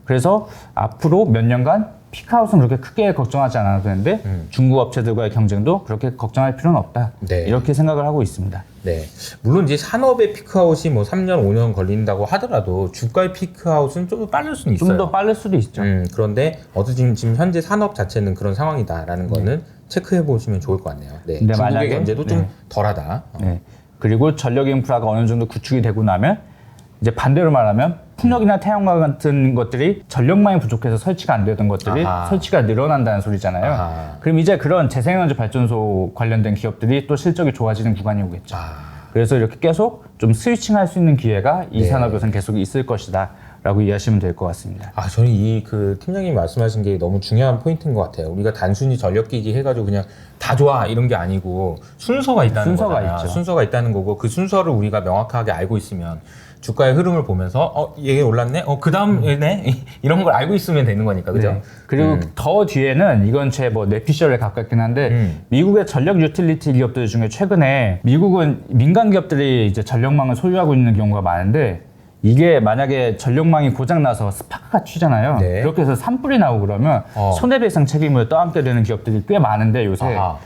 그래서 앞으로 몇 년간 피크아웃은 그렇게 크게 걱정하지 않아도 되는데 중국 업체들과의 경쟁도 그렇게 걱정할 필요는 없다. 네. 이렇게 생각을 하고 있습니다. 네. 물론 이제 산업의 피크아웃이 뭐 3년, 5년 걸린다고 하더라도 주가의 피크아웃은 좀 더 빠를 수는 있어요. 좀 더 빠를 수도 있죠. 그런데 지금 현재 산업 자체는 그런 상황이다라는 거는 체크해 보시면 좋을 것 같네요. 네. 근데 중국의 만약에- 견제도 좀 네. 덜하다. 네. 그리고 전력 인프라가 어느 정도 구축이 되고 나면 이제 반대로 말하면 풍력이나 태양광 같은 것들이 전력망이 부족해서 설치가 안 되던 것들이 아하. 설치가 늘어난다는 소리잖아요. 아하. 그럼 이제 그런 재생에너지 발전소 관련된 기업들이 또 실적이 좋아지는 구간이 오겠죠. 그래서 이렇게 계속 좀 스위칭할 수 있는 기회가 이 네. 산업에서는 계속 있을 것이다 라고 이해하시면 될 것 같습니다. 저는 그 팀장님 말씀하신 게 너무 중요한 포인트인 것 같아요. 우리가 단순히 전력기기 해가지고 그냥 다 좋아 이런 게 아니고 순서가 있다는 순서가 거잖아요. 있죠. 순서가 있다는 거고 그 순서를 우리가 명확하게 알고 있으면 주가의 흐름을 보면서 얘 올랐네? 그 다음 얘네? 이런 걸 알고 있으면 되는 거니까, 그죠? 네. 그리고 더 뒤에는 이건 제 뭐 뇌피셜에 가깝긴 한데 미국의 전력 유틸리티 기업들 중에 최근에 미국은 민간 기업들이 이제 전력망을 소유하고 있는 경우가 많은데 이게 만약에 전력망이 고장 나서 스파크가 튀잖아요. 네. 그렇게 해서 산불이 나고 그러면 손해배상 책임을 떠안게 되는 기업들이 꽤 많은데 요새 아하.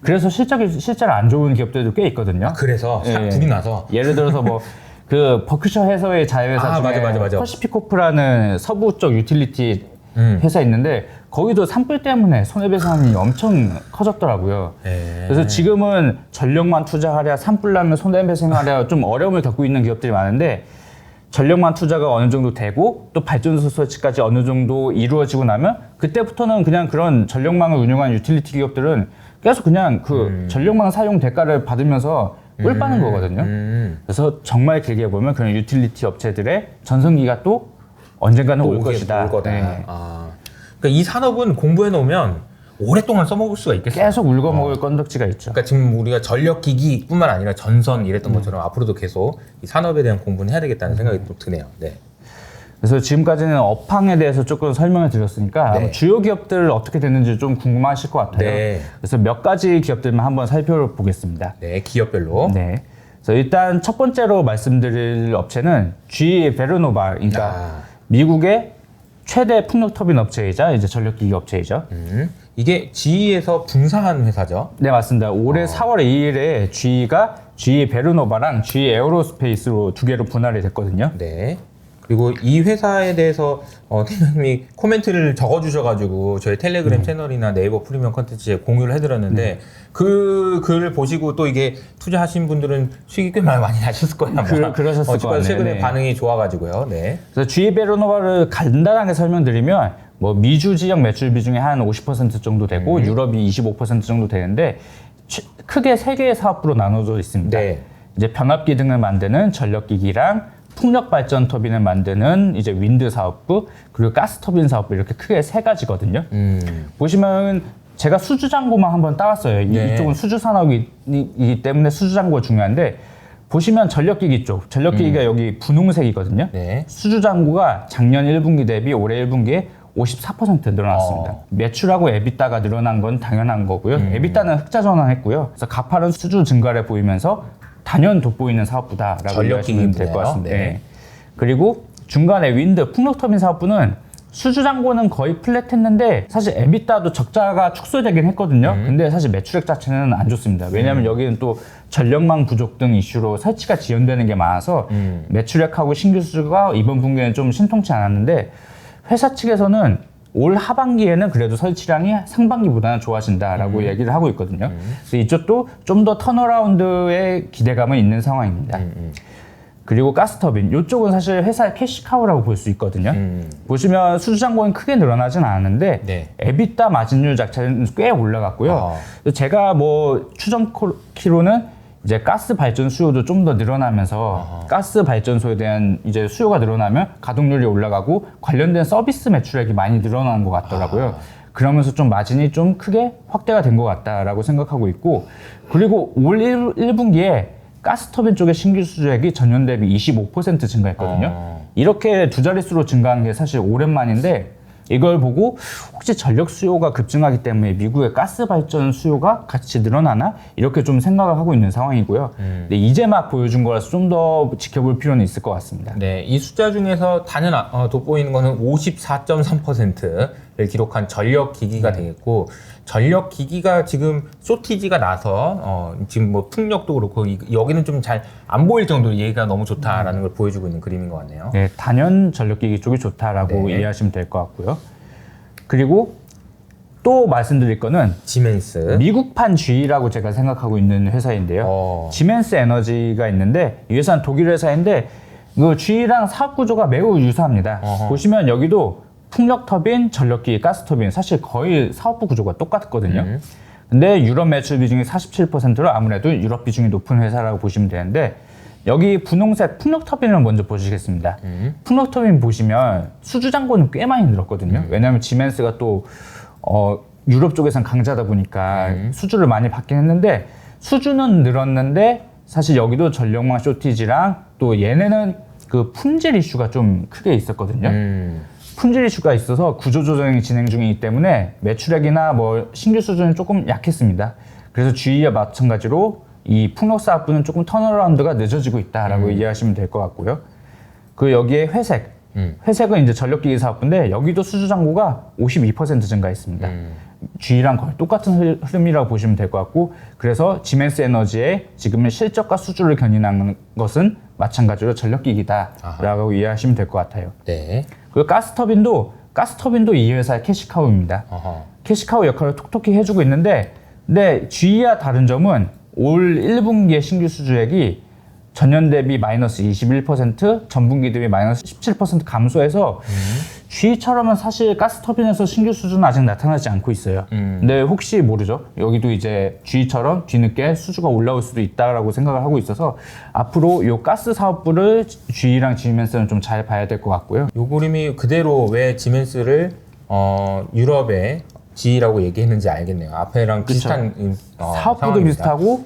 그래서 실제로 안 좋은 기업들도 꽤 있거든요. 그래서 예. 불이 나서 예를 들어서 뭐 그 버크셔 해서의 자회사 중에 맞아. 퍼시피코프라는 서부 쪽 유틸리티 회사 있는데 거기도 산불 때문에 손해배상이 엄청 커졌더라고요. 그래서 지금은 전력만 투자하랴 산불 나면 손해배상하랴 좀 어려움을 겪고 있는 기업들이 많은데 전력만 투자가 어느 정도 되고 또 발전소 설치까지 어느 정도 이루어지고 나면 그때부터는 그냥 그런 전력망을 운영하는 유틸리티 기업들은 계속 그냥 그 전력망 사용 대가를 받으면서 꿀 빠는 거거든요. 그래서 정말 길게 보면 그런 유틸리티 업체들의 전성기가 또 언젠가는 올 것이다. 올 거다. 네. 그러니까 이 산업은 공부해 놓으면 오랫동안 써먹을 수가 있겠어요. 계속 울거먹을 건덕지가 있죠. 그러니까 지금 우리가 전력기기뿐만 아니라 전선 이랬던 것처럼 앞으로도 계속 이 산업에 대한 공부는 해야 되겠다는 생각이 또 드네요. 네. 그래서 지금까지는 업황에 대해서 조금 설명을 드렸으니까 네. 아마 주요 기업들 어떻게 됐는지 좀 궁금하실 것 같아요. 네. 그래서 몇 가지 기업들만 한번 살펴보겠습니다. 네, 기업별로. 네. 그래서 일단 첫 번째로 말씀드릴 업체는 GE 베르노바, 그러니까 미국의 최대 풍력 터빈 업체이자 이제 전력기기 업체이죠. 이게 GE에서 분사한 회사죠. 네, 맞습니다. 올해 4월 2일에 GE가 GE 베르노바랑 GE 에어로스페이스로 두 개로 분할이 됐거든요. 네. 그리고 이 회사에 대해서 팀장님이 코멘트를 적어주셔가지고 저희 텔레그램 채널이나 네이버 프리미엄 컨텐츠에 공유를 해드렸는데 그 글을 보시고 또 이게 투자하신 분들은 수익이 꽤 많이 나셨을 거예요. 아마. 그러셨을 것 같네요. 최근에 네. 반응이 좋아가지고요. 네. 그래서 GE 베르노바를 간단하게 설명드리면 뭐 미주 지역 매출 비중이 한 50% 정도 되고 유럽이 25% 정도 되는데 크게 세 개의 사업부로 나눠져 있습니다. 네. 이제 변압기 등을 만드는 전력기기랑 풍력 발전 터빈을 만드는 이제 윈드 사업부 그리고 가스 터빈 사업부 이렇게 크게 세 가지거든요. 보시면 제가 수주 잔고만 한번 따왔어요. 네. 이쪽은 수주 산업이기 때문에 수주 잔고가 중요한데 보시면 전력기기 쪽 전력기기가 여기 분홍색이거든요. 네. 수주 잔고가 작년 1분기 대비 올해 1분기에 54% 늘어났습니다. 매출하고 에비타가 늘어난 건 당연한 거고요. 에비타는 흑자 전환했고요. 그래서 가파른 수주 증가를 보이면서 단연 돋보이는 사업부다라고 전력기기 이해하시면 될 것 분야요? 같습니다. 네. 네. 그리고 중간에 윈드 풍력터빈 사업부는 수주 잔고는 거의 플랫했는데 사실 에비타도 적자가 축소되긴 했거든요. 근데 사실 매출액 자체는 안 좋습니다. 왜냐하면 여기는 또 전력망 부족 등 이슈로 설치가 지연되는 게 많아서 매출액하고 신규 수주가 이번 분기에는 좀 신통치 않았는데 회사 측에서는 올 하반기에는 그래도 설치량이 상반기보다는 좋아진다라고 얘기를 하고 있거든요. 그래서 이쪽도 좀 더 턴어라운드의 기대감은 있는 상황입니다. 그리고 가스터빈 이쪽은 사실 회사의 캐시카우라고 볼 수 있거든요. 보시면 수주잔고는 크게 늘어나진 않았는데 네. 에비타 마진율 자체는 꽤 올라갔고요. 제가 뭐 추정키로는 이제 가스 발전 수요도 좀 더 늘어나면서 가스 발전소에 대한 이제 수요가 늘어나면 가동률이 올라가고 관련된 서비스 매출액이 많이 늘어나는 것 같더라고요. 그러면서 좀 마진이 좀 크게 확대가 된 것 같다라고 생각하고 있고, 그리고 올 1분기에 가스터빈 쪽의 신규 수주액이 전년 대비 25% 증가했거든요. 이렇게 두 자릿수로 증가한 게 사실 오랜만인데, 이걸 보고 혹시 전력 수요가 급증하기 때문에 미국의 가스 발전 수요가 같이 늘어나나? 이렇게 좀 생각을 하고 있는 상황이고요. 근데 이제 막 보여준 거라서 좀 더 지켜볼 필요는 있을 것 같습니다. 네, 이 숫자 중에서 단연 돋보이는 거는 54.3%를 기록한 전력 기기가 되겠고, 전력 기기가 지금 쇼티지가 나서 지금 뭐 풍력도 그렇고 여기는 좀 잘 안 보일 정도로 얘기가 너무 좋다라는 걸 보여주고 있는 그림인 것 같네요. 네, 단연 전력기기 쪽이 좋다라고 네. 이해하시면 될 것 같고요. 그리고 또 말씀드릴 거는 지멘스. 미국판 G라고 제가 생각하고 있는 회사인데요. 지멘스 에너지가 있는데 이 회사는 독일 회사인데 그 G랑 사업 구조가 매우 유사합니다. 보시면 여기도 풍력 터빈, 전력기기, 가스 터빈 사실 거의 사업부 구조가 똑같거든요. 근데 유럽 매출 비중이 47%로 아무래도 유럽 비중이 높은 회사라고 보시면 되는데, 여기 분홍색 풍력 터빈을 먼저 보시겠습니다. 풍력 터빈 보시면 수주 잔고는 꽤 많이 늘었거든요. 왜냐하면 지멘스가 또 유럽 쪽에선 강자다 보니까 수주를 많이 받긴 했는데, 수주는 늘었는데 사실 여기도 전력망 쇼티지랑 또 얘네는 그 품질 이슈가 좀 크게 있었거든요. 품질 이슈가 있어서 구조조정이 진행 중이기 때문에 매출액이나 뭐 신규 수준은 조금 약했습니다. 그래서 GE와 마찬가지로 이 풍력 사업부는 조금 턴어라운드가 늦어지고 있다라고 이해하시면 될 것 같고요. 그 여기에 회색. 회색은 이제 전력기기 사업부인데 여기도 수주 잔고가 52% 증가했습니다. G랑 거의 똑같은 흐름이라고 보시면 될 것 같고, 그래서 지멘스 에너지의 지금의 실적과 수주를 견인하는 것은 마찬가지로 전력기기다라고 이해하시면 될 것 같아요. 네. 그리고 가스터빈도 이 회사의 캐시카우입니다. 캐시카우 역할을 톡톡히 해주고 있는데, 근데 G와 다른 점은 올 1분기의 신규 수주액이 전년 대비 마이너스 21%, 전분기 대비 마이너스 17% 감소해서 G처럼은 사실 가스터빈에서 신규 수주는 아직 나타나지 않고 있어요. 근데 혹시 모르죠. 여기도 이제 G처럼 뒤늦게 수주가 올라올 수도 있다라고 생각을 하고 있어서 앞으로 이 가스 사업부를 G랑 지멘스는 좀 잘 봐야 될 것 같고요. 요 그림이 그대로 왜 지멘스를 유럽의 G라고 얘기했는지 알겠네요. 앞에랑 비슷한 사업부도 상황입니다. 비슷하고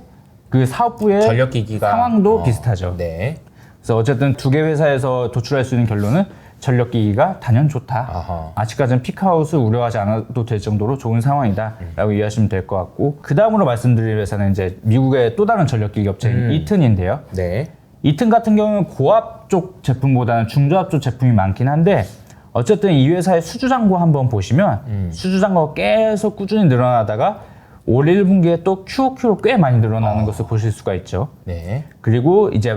그 사업부의 전력기기가 상황도 비슷하죠. 네. 그래서 어쨌든 두 개 회사에서 도출할 수 있는 결론은 전력기기가 단연 좋다. 아직까지는 피크아웃을 우려하지 않아도 될 정도로 좋은 상황이다라고 이해하시면 될 것 같고, 그 다음으로 말씀드릴 회사는 이제 미국의 또 다른 전력기기 업체인 이튼인데요. 네. 이튼 같은 경우는 고압 쪽 제품보다는 중저압 쪽 제품이 많긴 한데, 어쨌든 이 회사의 수주잔고 한번 보시면 수주잔고가 계속 꾸준히 늘어나다가 올 1분기에 또 QOQ로 꽤 많이 늘어나는 것을 보실 수가 있죠. 네. 그리고 이제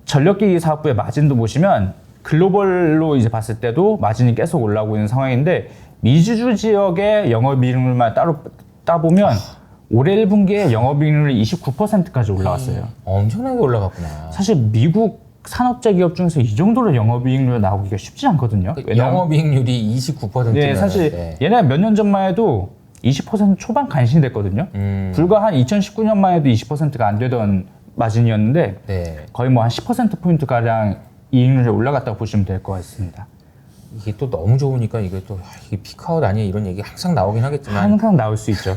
전력기기 사업부의 마진도 보시면 글로벌로 이제 봤을 때도 마진이 계속 올라오고 있는 상황인데, 미주주 지역의 영업이익률만 따로 따보면 올해 1분기에 영업이익률이 29%까지 올라왔어요. 엄청나게 올라갔구나. 사실 미국 산업재 기업 중에서 이 정도로 영업이익률 나오기가 쉽지 않거든요. 영업이익률이 29%면 네, 사실 얘네 몇 년 전만 해도 20% 초반 간신히 됐거든요. 불과 한 2019년만 해도 20%가 안 되던 마진이었는데 네. 거의 뭐 한 10%포인트 가량 이익률이 올라갔다고 보시면 될 것 같습니다. 이게 또 너무 좋으니까 이게 또 이게 피크아웃 아니야 이런 얘기 항상 나오긴 하겠지만 항상 나올 수 있죠.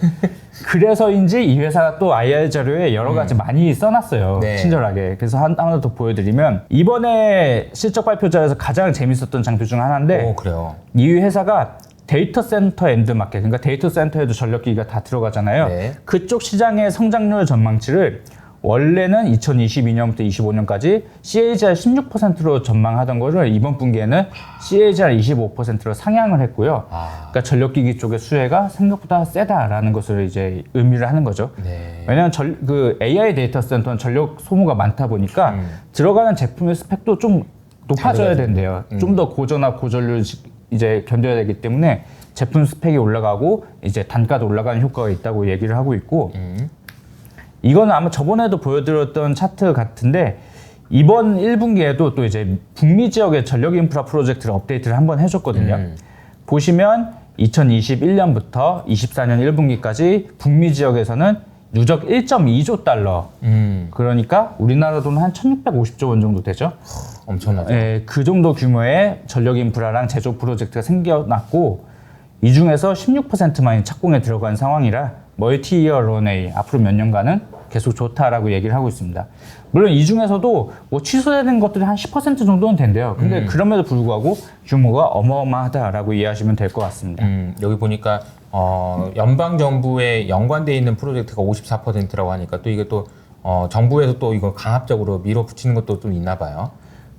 그래서인지 이 회사가 또 IR 자료에 여러 가지 많이 써놨어요. 네. 친절하게. 그래서 하나 더 보여드리면, 이번에 실적 발표자에서 가장 재밌었던 장표 중 하나인데, 그래요. 이 회사가 데이터 센터 엔드 마켓, 그러니까 데이터 센터에도 전력기기가 다 들어가잖아요. 네. 그쪽 시장의 성장률 전망치를 원래는 2022년부터 25년까지 CAGR 16%로 전망하던 거를 이번 분기에는 CAGR 25%로 상향을 했고요. 그러니까 전력기기 쪽의 수혜가 생각보다 세다라는 것을 이제 의미를 하는 거죠. 네. 왜냐하면 그 AI 데이터 센터는 전력 소모가 많다 보니까 들어가는 제품의 스펙도 좀 높아져야 된대요. 좀 더 고전화 고전율 이제 견뎌야 되기 때문에 제품 스펙이 올라가고 이제 단가도 올라가는 효과가 있다고 얘기를 하고 있고, 이거는 아마 저번에도 보여드렸던 차트 같은데, 이번 1분기에도 또 이제 북미 지역의 전력 인프라 프로젝트를 업데이트를 한번 해줬거든요. 보시면 2021년부터 24년 1분기까지 북미 지역에서는 누적 1.2조 달러. 그러니까 우리나라 돈 한 1,650조 원 정도 되죠. 엄청나죠. 예, 그 정도 규모의 전력 인프라랑 제조 프로젝트가 생겨났고 이 중에서 16%만이 착공에 들어간 상황이라 멀티 이어 런웨이 앞으로 몇 년간은 계속 좋다라고 얘기를 하고 있습니다. 물론 이 중에서도 뭐 취소되는 것들이 한 10% 정도는 된대요. 근데 그럼에도 불구하고 규모가 어마어마하다라고 이해하시면 될 것 같습니다. 여기 보니까 연방 정부에 연관돼 있는 프로젝트가 54%라고 하니까 또 이게 또 정부에서 또 이거 강압적으로 밀어붙이는 것도 좀 있나 봐요.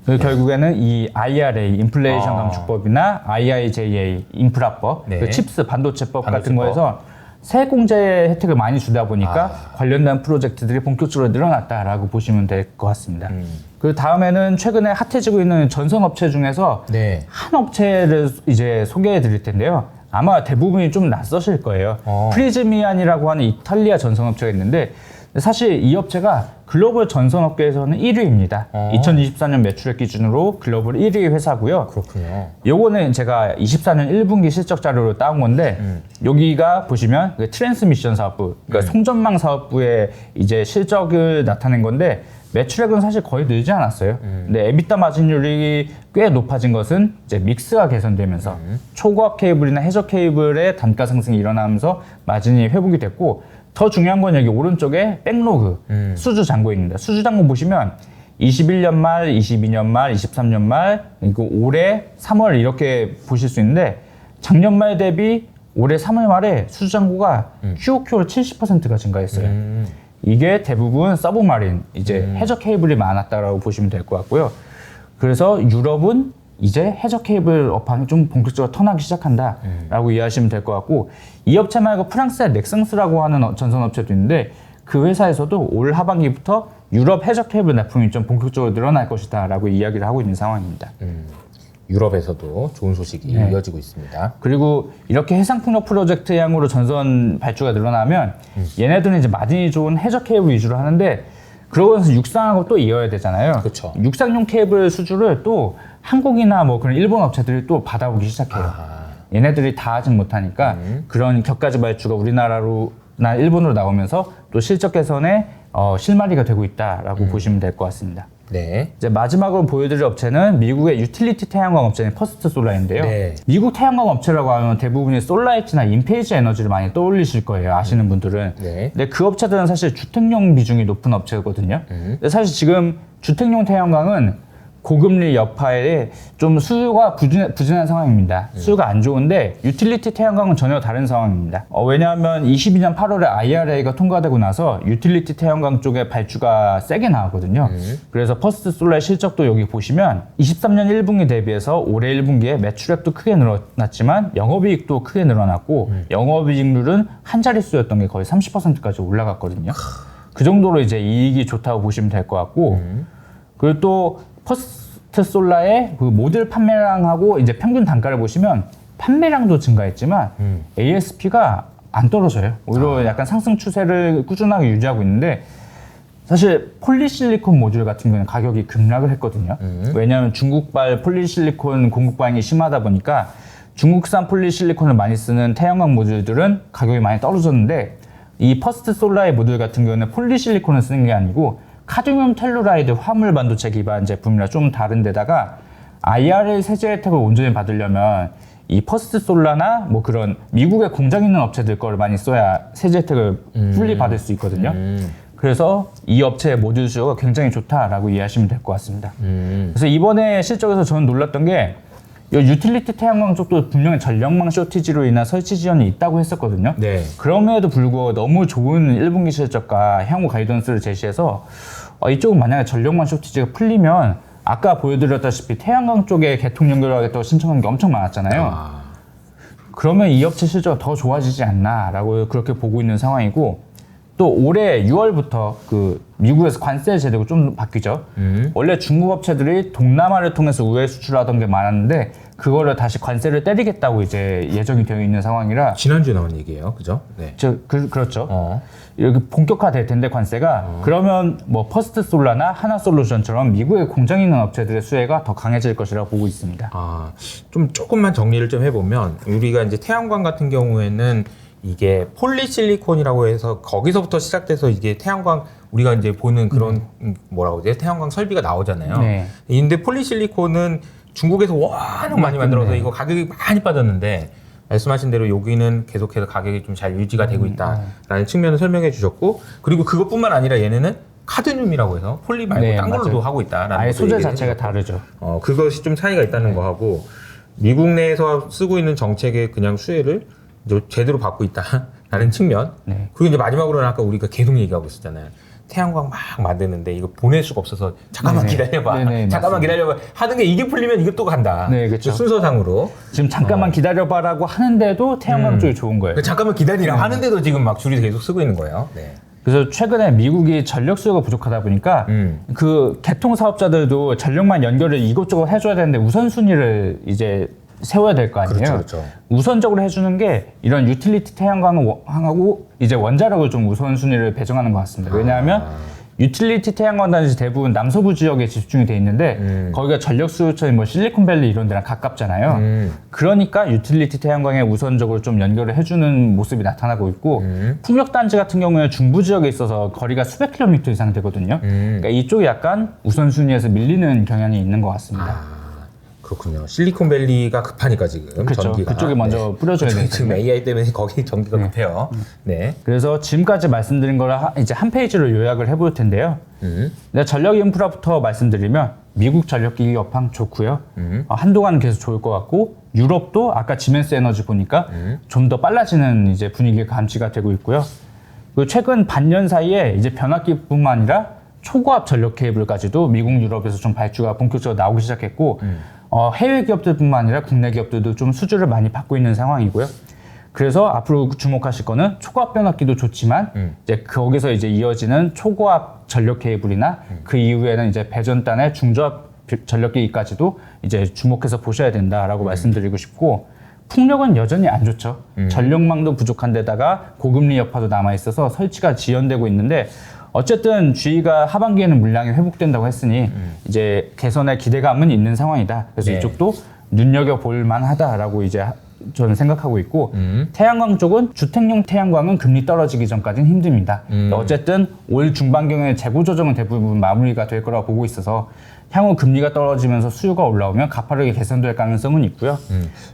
그 결국에는 이 IRA 인플레이션 감축법이나 IIJA 인프라법, 네. 그 칩스 반도체법 같은 반도체법. 거에서 세공제 혜택을 많이 주다 보니까 관련된 프로젝트들이 본격적으로 늘어났다라고 보시면 될 것 같습니다. 그 다음에는 최근에 핫해지고 있는 전선업체 중에서 네. 한 업체를 이제 소개해 드릴 텐데요. 아마 대부분이 좀 낯서실 거예요. 프리즈미안이라고 하는 이탈리아 전선업체가 있는데 사실 이 업체가 글로벌 전선업계에서는 1위입니다. 2024년 매출액 기준으로 글로벌 1위 회사고요. 그렇군요. 요거는 제가 24년 1분기 실적 자료로 따온 건데 여기가 보시면 그 트랜스미션 사업부, 그러니까 송전망 사업부의 이제 실적을 나타낸 건데 매출액은 사실 거의 늘지 않았어요. 근데 에비타 마진율이 꽤 높아진 것은 이제 믹스가 개선되면서 초고압 케이블이나 해저 케이블의 단가 상승이 일어나면서 마진이 회복이 됐고 더 중요한 건 여기 오른쪽에 백로그 수주 잔고입니다. 수주 잔고 보시면 21년 말, 22년 말, 23년 말, 그리고 올해 3월 이렇게 보실 수 있는데 작년 말 대비 올해 3월 말에 수주 잔고가 QOQ로 70%가 증가했어요. 이게 대부분 서브마린, 이제 해저 케이블이 많았다라고 보시면 될 것 같고요. 그래서 유럽은 이제 해저 케이블 업황이 좀 본격적으로 턴하기 시작한다라고 이해하시면 될 것 같고 이 업체 말고 프랑스의 넥성스라고 하는 전선업체도 있는데 그 회사에서도 올 하반기부터 유럽 해저 케이블 납품이 좀 본격적으로 늘어날 것이다라고 이야기를 하고 있는 상황입니다. 유럽에서도 좋은 소식이 이어지고 있습니다. 그리고 이렇게 해상풍력 프로젝트 향으로 전선 발주가 늘어나면 얘네들은 이제 마진이 좋은 해저 케이블 위주로 하는데 그러면서 육상하고 또 이어야 되잖아요. 그쵸. 육상용 케이블 수주를 또 한국이나 뭐 그런 일본 업체들이 또 받아오기 시작해요. 얘네들이 다 하진 못하니까 그런 격가지 발주가 우리나라로나 일본으로 나오면서 또 실적 개선에 실마리가 되고 있다라고 보시면 될 것 같습니다. 네. 이제 마지막으로 보여드릴 업체는 미국의 유틸리티 태양광 업체인 퍼스트 솔라인데요. 네. 미국 태양광 업체라고 하면 대부분이 솔라이트나 인페이지 에너지를 많이 떠올리실 거예요. 아시는 분들은. 네. 근데 그 업체들은 사실 주택용 비중이 높은 업체거든요. 근데 사실 지금 주택용 태양광은 고금리 여파에 좀 수요가 부진한 상황입니다. 수요가 안 좋은데 유틸리티 태양광은 전혀 다른 상황입니다. 왜냐하면 22년 8월에 IRA가 통과되고 나서 유틸리티 태양광 쪽에 발주가 세게 나왔거든요. 그래서 퍼스트 솔라의 실적도 여기 보시면 23년 1분기 대비해서 올해 1분기에 매출액도 크게 늘어났지만 영업이익도 크게 늘어났고 영업이익률은 한 자릿수였던 게 거의 30%까지 올라갔거든요. 그 정도로 이제 이익이 좋다고 보시면 될 것 같고 그리고 또 퍼스트 솔라의 그 모듈 판매량하고 이제 평균 단가를 보시면 판매량도 증가했지만 ASP가 안 떨어져요. 오히려 약간 상승 추세를 꾸준하게 유지하고 있는데 사실 폴리실리콘 모듈 같은 경우는 가격이 급락을 했거든요. 왜냐하면 중국발 폴리실리콘 공급 과잉이 심하다 보니까 중국산 폴리실리콘을 많이 쓰는 태양광 모듈들은 가격이 많이 떨어졌는데 이 퍼스트 솔라의 모듈 같은 경우는 폴리실리콘을 쓰는 게 아니고 카드뮴 텔루라이드 화물 반도체 기반 제품이라 좀 다른 데다가 IRA 세제 혜택을 온전히 받으려면 이 퍼스트 솔라나 뭐 그런 미국에 공장 있는 업체들 거를 많이 써야 세제 혜택을 풀리 받을 수 있거든요. 그래서 이 업체의 모듈 수요가 굉장히 좋다라고 이해하시면 될 것 같습니다. 그래서 이번에 실적에서 저는 놀랐던 게 이 유틸리티 태양광 쪽도 분명히 전력망 쇼티지로 인한 설치 지연이 있다고 했었거든요. 네. 그럼에도 불구하고 너무 좋은 1분기 실적과 향후 가이던스를 제시해서 이쪽은 만약에 전력망 쇼티지가 풀리면 아까 보여드렸다시피 태양광 쪽에 개통 연결하겠다고 신청한 게 엄청 많았잖아요. 그러면 이 업체 실적이 더 좋아지지 않나라고 그렇게 보고 있는 상황이고 또 올해 6월부터 그 미국에서 관세 제도가 좀 바뀌죠. 원래 중국 업체들이 동남아를 통해서 우회 수출하던 게 많았는데 그거를 다시 관세를 때리겠다고 이제 예정이 되어 있는 상황이라 지난주에 나온 얘기예요, 그죠? 네. 그렇죠. 여기 본격화될 텐데 관세가 그러면 뭐 퍼스트솔라나 하나솔루션처럼 미국에 공장 있는 업체들의 수혜가 더 강해질 것이라고 보고 있습니다. 좀 조금만 정리를 좀 해보면 우리가 이제 태양광 같은 경우에는 이게 폴리실리콘이라고 해서 거기서부터 시작돼서 이게 태양광 우리가 이제 보는 그런 뭐라고 해야 돼? 태양광 설비가 나오잖아요. 네. 근데 폴리실리콘은 중국에서 워낙 많이 만들어서 이거 가격이 많이 빠졌는데 말씀하신 대로 여기는 계속해서 가격이 좀 잘 유지가 되고 있다라는 측면을 설명해 주셨고 그리고 그것뿐만 아니라 얘네는 카드뮴이라고 해서 폴리 말고 네, 딴 걸로도 맞아요. 하고 있다라는 아예 것도 소재 얘기를 자체가 해주셨고. 다르죠. 그것이 좀 차이가 있다는 거 하고 미국 내에서 쓰고 있는 정책의 그냥 수혜를 이제 제대로 받고 있다라는 측면. 네. 그리고 이제 마지막으로는 아까 우리가 계속 얘기하고 있었잖아요. 태양광 막 만드는데 이거 보낼 수가 없어서 잠깐만 네네. 기다려봐. 네네, 잠깐만 맞습니다. 기다려봐. 하는 게 이게 풀리면 이것도 간다. 네, 그렇죠. 순서상으로. 지금 잠깐만 기다려봐라고 하는데도 태양광 쪽이 좋은 거예요. 잠깐만 기다리라 하는데도 지금 막 줄이 계속 쓰고 있는 거예요. 네. 그래서 최근에 미국이 전력 수요가 부족하다 보니까 그 개통 사업자들도 전력만 연결을 이것저것 해줘야 되는데 우선순위를 이제 세워야 될 거 아니에요. 그렇죠. 우선적으로 해주는 게 이런 유틸리티 태양광하고 이제 원자력을 좀 우선순위를 배정하는 것 같습니다. 왜냐하면 유틸리티 태양광단지 대부분 남서부 지역에 집중이 돼 있는데 거기가 전력 수요처인 뭐 실리콘밸리 이런 데랑 가깝잖아요. 그러니까 유틸리티 태양광에 우선적으로 좀 연결을 해주는 모습이 나타나고 있고 풍력단지 같은 경우에 중부 지역에 있어서 거리가 수백 킬로미터 이상 되거든요. 그러니까 이쪽이 약간 우선순위에서 밀리는 경향이 있는 것 같습니다. 그렇군요. 실리콘밸리가 급하니까 지금 그렇죠. 전기가. 그쪽에 먼저 뿌려줘야 그쪽에 되는 지금 AI 때문에 거기 전기가 급해요. 네. 그래서 지금까지 말씀드린 거를 이제 한 페이지로 요약을 해볼 텐데요. 네, 전력 인프라부터 말씀드리면 미국 전력기기 업황 좋고요. 한동안 계속 좋을 것 같고 유럽도 아까 지멘스 에너지 보니까 좀 더 빨라지는 이제 분위기가 감지가 되고 있고요. 그리고 최근 반년 사이에 이제 변압기뿐만 아니라 초고압 전력 케이블까지도 미국, 유럽에서 좀 발주가 본격적으로 나오기 시작했고 해외 기업들뿐만 아니라 국내 기업들도 좀 수주를 많이 받고 있는 상황이고요. 그래서 앞으로 주목하실 거는 초고압 변압기도 좋지만 이제 거기서 이제 이어지는 초고압 전력 케이블이나 그 이후에는 이제 배전단의 중저압 전력기기까지도 이제 주목해서 보셔야 된다라고 말씀드리고 싶고 풍력은 여전히 안 좋죠. 전력망도 부족한 데다가 고금리 여파도 남아 있어서 설치가 지연되고 있는데 어쨌든 주의가 하반기에는 물량이 회복된다고 했으니 이제 개선의 기대감은 있는 상황이다. 그래서 네. 이쪽도 눈여겨볼 만하다라고 이제 저는 생각하고 있고 태양광 쪽은 주택용 태양광은 금리 떨어지기 전까지는 힘듭니다. 어쨌든 올 중반경에 재고 조정은 대부분 마무리가 될 거라고 보고 있어서 향후 금리가 떨어지면서 수요가 올라오면 가파르게 개선될 가능성은 있고요.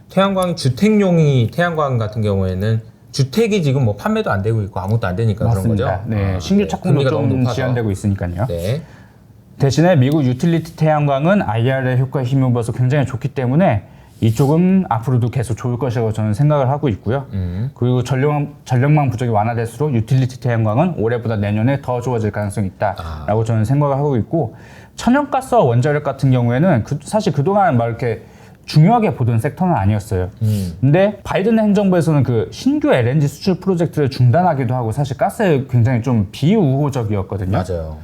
태양광 주택용이 태양광 같은 경우에는 주택이 지금 뭐 판매도 안 되고 있고 아무것도 안 되니까 맞습니다. 그런 거죠. 네, 신규 착공도 금리가 너무 좀 높아서. 지연되고 있으니까요. 네. 대신에 미국 유틸리티 태양광은 IRA 효과에 힘입어서 굉장히 좋기 때문에 이쪽은 앞으로도 계속 좋을 것이라고 저는 생각을 하고 있고요. 그리고 전력망 부족이 완화될수록 유틸리티 태양광은 올해보다 내년에 더 좋아질 가능성이 있다라고 저는 생각을 하고 있고 천연가스와 원자력 같은 경우에는 사실 그동안 막 이렇게 중요하게 보던 섹터는 아니었어요. 근데 바이든 행정부에서는 그 신규 LNG 수출 프로젝트를 중단하기도 하고 사실 가스에 굉장히 좀 비우호적이었거든요. 맞아요.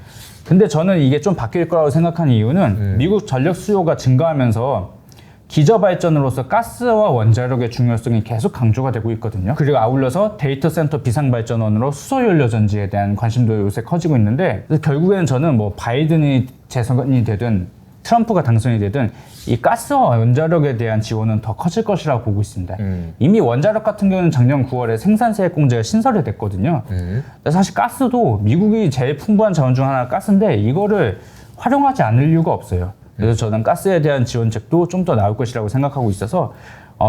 근데 저는 이게 좀 바뀔 거라고 생각하는 이유는 미국 전력 수요가 증가하면서 기저 발전으로서 가스와 원자력의 중요성이 계속 강조가 되고 있거든요. 그리고 아울러서 데이터 센터 비상 발전원으로 수소 연료 전지에 대한 관심도 요새 커지고 있는데 그래서 결국에는 저는 뭐 바이든이 재선이 되든 트럼프가 당선이 되든 이 가스와 원자력에 대한 지원은 더 커질 것이라고 보고 있습니다. 이미 원자력 같은 경우는 작년 9월에 생산세액 공제가 신설이 됐거든요. 사실 가스도 미국이 제일 풍부한 자원 중 하나가 가스인데 이거를 활용하지 않을 이유가 없어요. 그래서 저는 가스에 대한 지원책도 좀 더 나올 것이라고 생각하고 있어서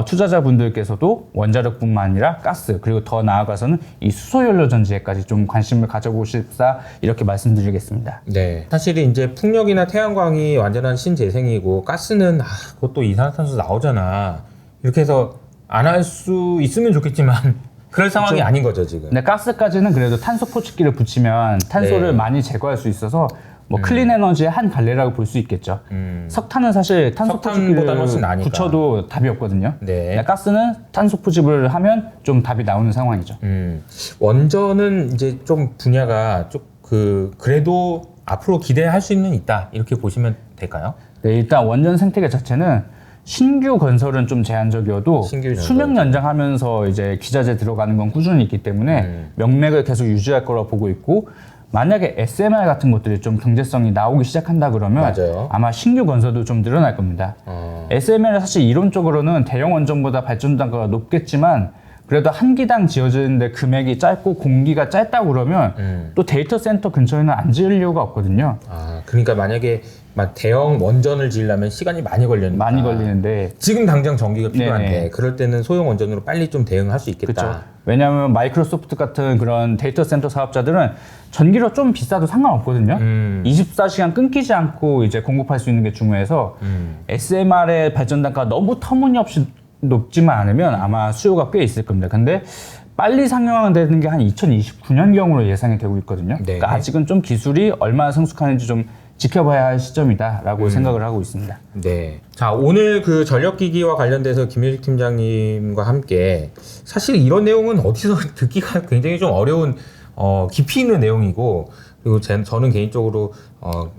투자자분들께서도 원자력뿐만 아니라 가스 그리고 더 나아가서는 이 수소연료 전지에까지 좀 관심을 가져보실사 이렇게 말씀드리겠습니다. 네. 사실 이제 풍력이나 태양광이 완전한 신재생이고 가스는 그것도 이산화탄소 나오잖아. 이렇게 해서 안 할 수 있으면 좋겠지만 그럴 상황이 아닌 거죠 지금. 근데 가스까지는 그래도 탄소 포축기를 붙이면 탄소를 많이 제거할 수 있어서 뭐 클린 에너지의 한 갈래라고 볼 수 있겠죠. 석탄은 사실 탄소 석탄보다는 포집기를 훨씬 나으니까. 붙여도 답이 없거든요. 네. 근데 가스는 탄소 포집을 하면 좀 답이 나오는 상황이죠. 원전은 이제 좀 분야가 좀 그래도 앞으로 기대할 수 있는 있다 이렇게 보시면 될까요? 네, 일단 원전 생태계 자체는 신규 건설은 좀 제한적이어도 신규 건설. 수명 연장하면서 이제 기자재 들어가는 건 꾸준히 있기 때문에 명맥을 계속 유지할 거라고 보고 있고, 만약에 SMR 같은 것들이 좀 경제성이 나오기 시작한다 그러면 맞아요. 아마 신규 건설도 좀 늘어날 겁니다. SMR은 사실 이론적으로는 대형 원전보다 발전 단가가 높겠지만 그래도 한 기당 지어지는데 금액이 짧고 공기가 짧다고 그러면 또 데이터 센터 근처에는 안 지을 이유가 없거든요. 아, 그러니까 만약에 막 대형 원전을 지으려면 시간이 많이 걸리는데 많이 걸리는데 지금 당장 전기가 필요한데 네네. 그럴 때는 소형 원전으로 빨리 좀 대응할 수 있겠다. 그렇죠. 왜냐하면 마이크로소프트 같은 그런 데이터 센터 사업자들은 전기료 좀 비싸도 상관없거든요. 24시간 끊기지 않고 이제 공급할 수 있는 게 중요해서 SMR의 발전 단가가 너무 터무니없이 높지만 않으면 아마 수요가 꽤 있을 겁니다. 근데 빨리 상용화되는 게 한 2029년경으로 예상이 되고 있거든요. 네. 그러니까 아직은 좀 기술이 얼마나 성숙하는지 좀 지켜봐야 할 시점이다라고 생각을 하고 있습니다. 네. 자, 오늘 그 전력기기와 관련돼서 김효식 팀장님과 함께 사실 이런 내용은 어디서 듣기가 굉장히 좀 어려운 깊이 있는 내용이고, 그리고 저는 개인적으로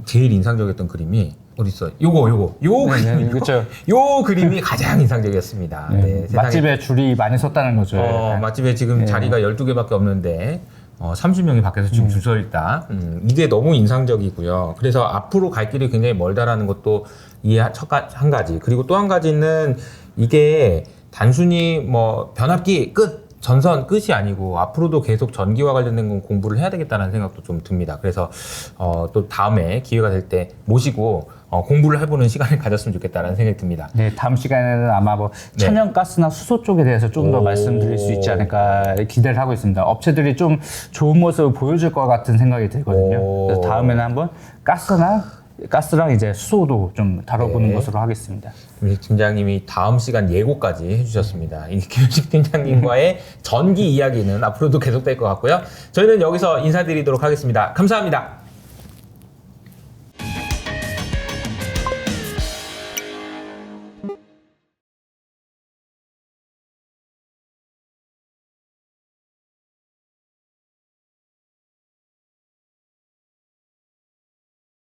제일 인상적이었던 그림이 어디 있어? 요 그림, 그렇죠. 요 그림이 가장 인상적이었습니다. 네, 네, 세상에- 맛집에 줄이 많이 섰다는 거죠. 맛집에 지금 자리가 12개밖에 없는데 30명이 밖에서 지금 줄 서 있다. 이게 너무 인상적이고요. 그래서 앞으로 갈 길이 굉장히 멀다라는 것도 한 가지. 그리고 또 한 가지는 이게 단순히 뭐 변압기 끝, 전선 끝이 아니고 앞으로도 계속 전기와 관련된 건 공부를 해야 되겠다는 생각도 좀 듭니다. 그래서 또 다음에 기회가 될 때 모시고 공부를 해보는 시간을 가졌으면 좋겠다는 생각이 듭니다. 네, 다음 시간에는 아마 뭐 네. 천연가스나 수소 쪽에 대해서 좀 더 오. 말씀드릴 수 있지 않을까 기대를 하고 있습니다. 업체들이 좀 좋은 모습을 보여줄 것 같은 생각이 들거든요. 오. 그래서 다음에는 한번 가스랑 이제 수소도 좀 다뤄보는 네. 것으로 하겠습니다. 김효식 팀장님이 다음 시간 예고까지 해주셨습니다. 이 김효식 팀장님과의 전기 이야기는 앞으로도 계속될 것 같고요. 저희는 여기서 인사드리도록 하겠습니다. 감사합니다.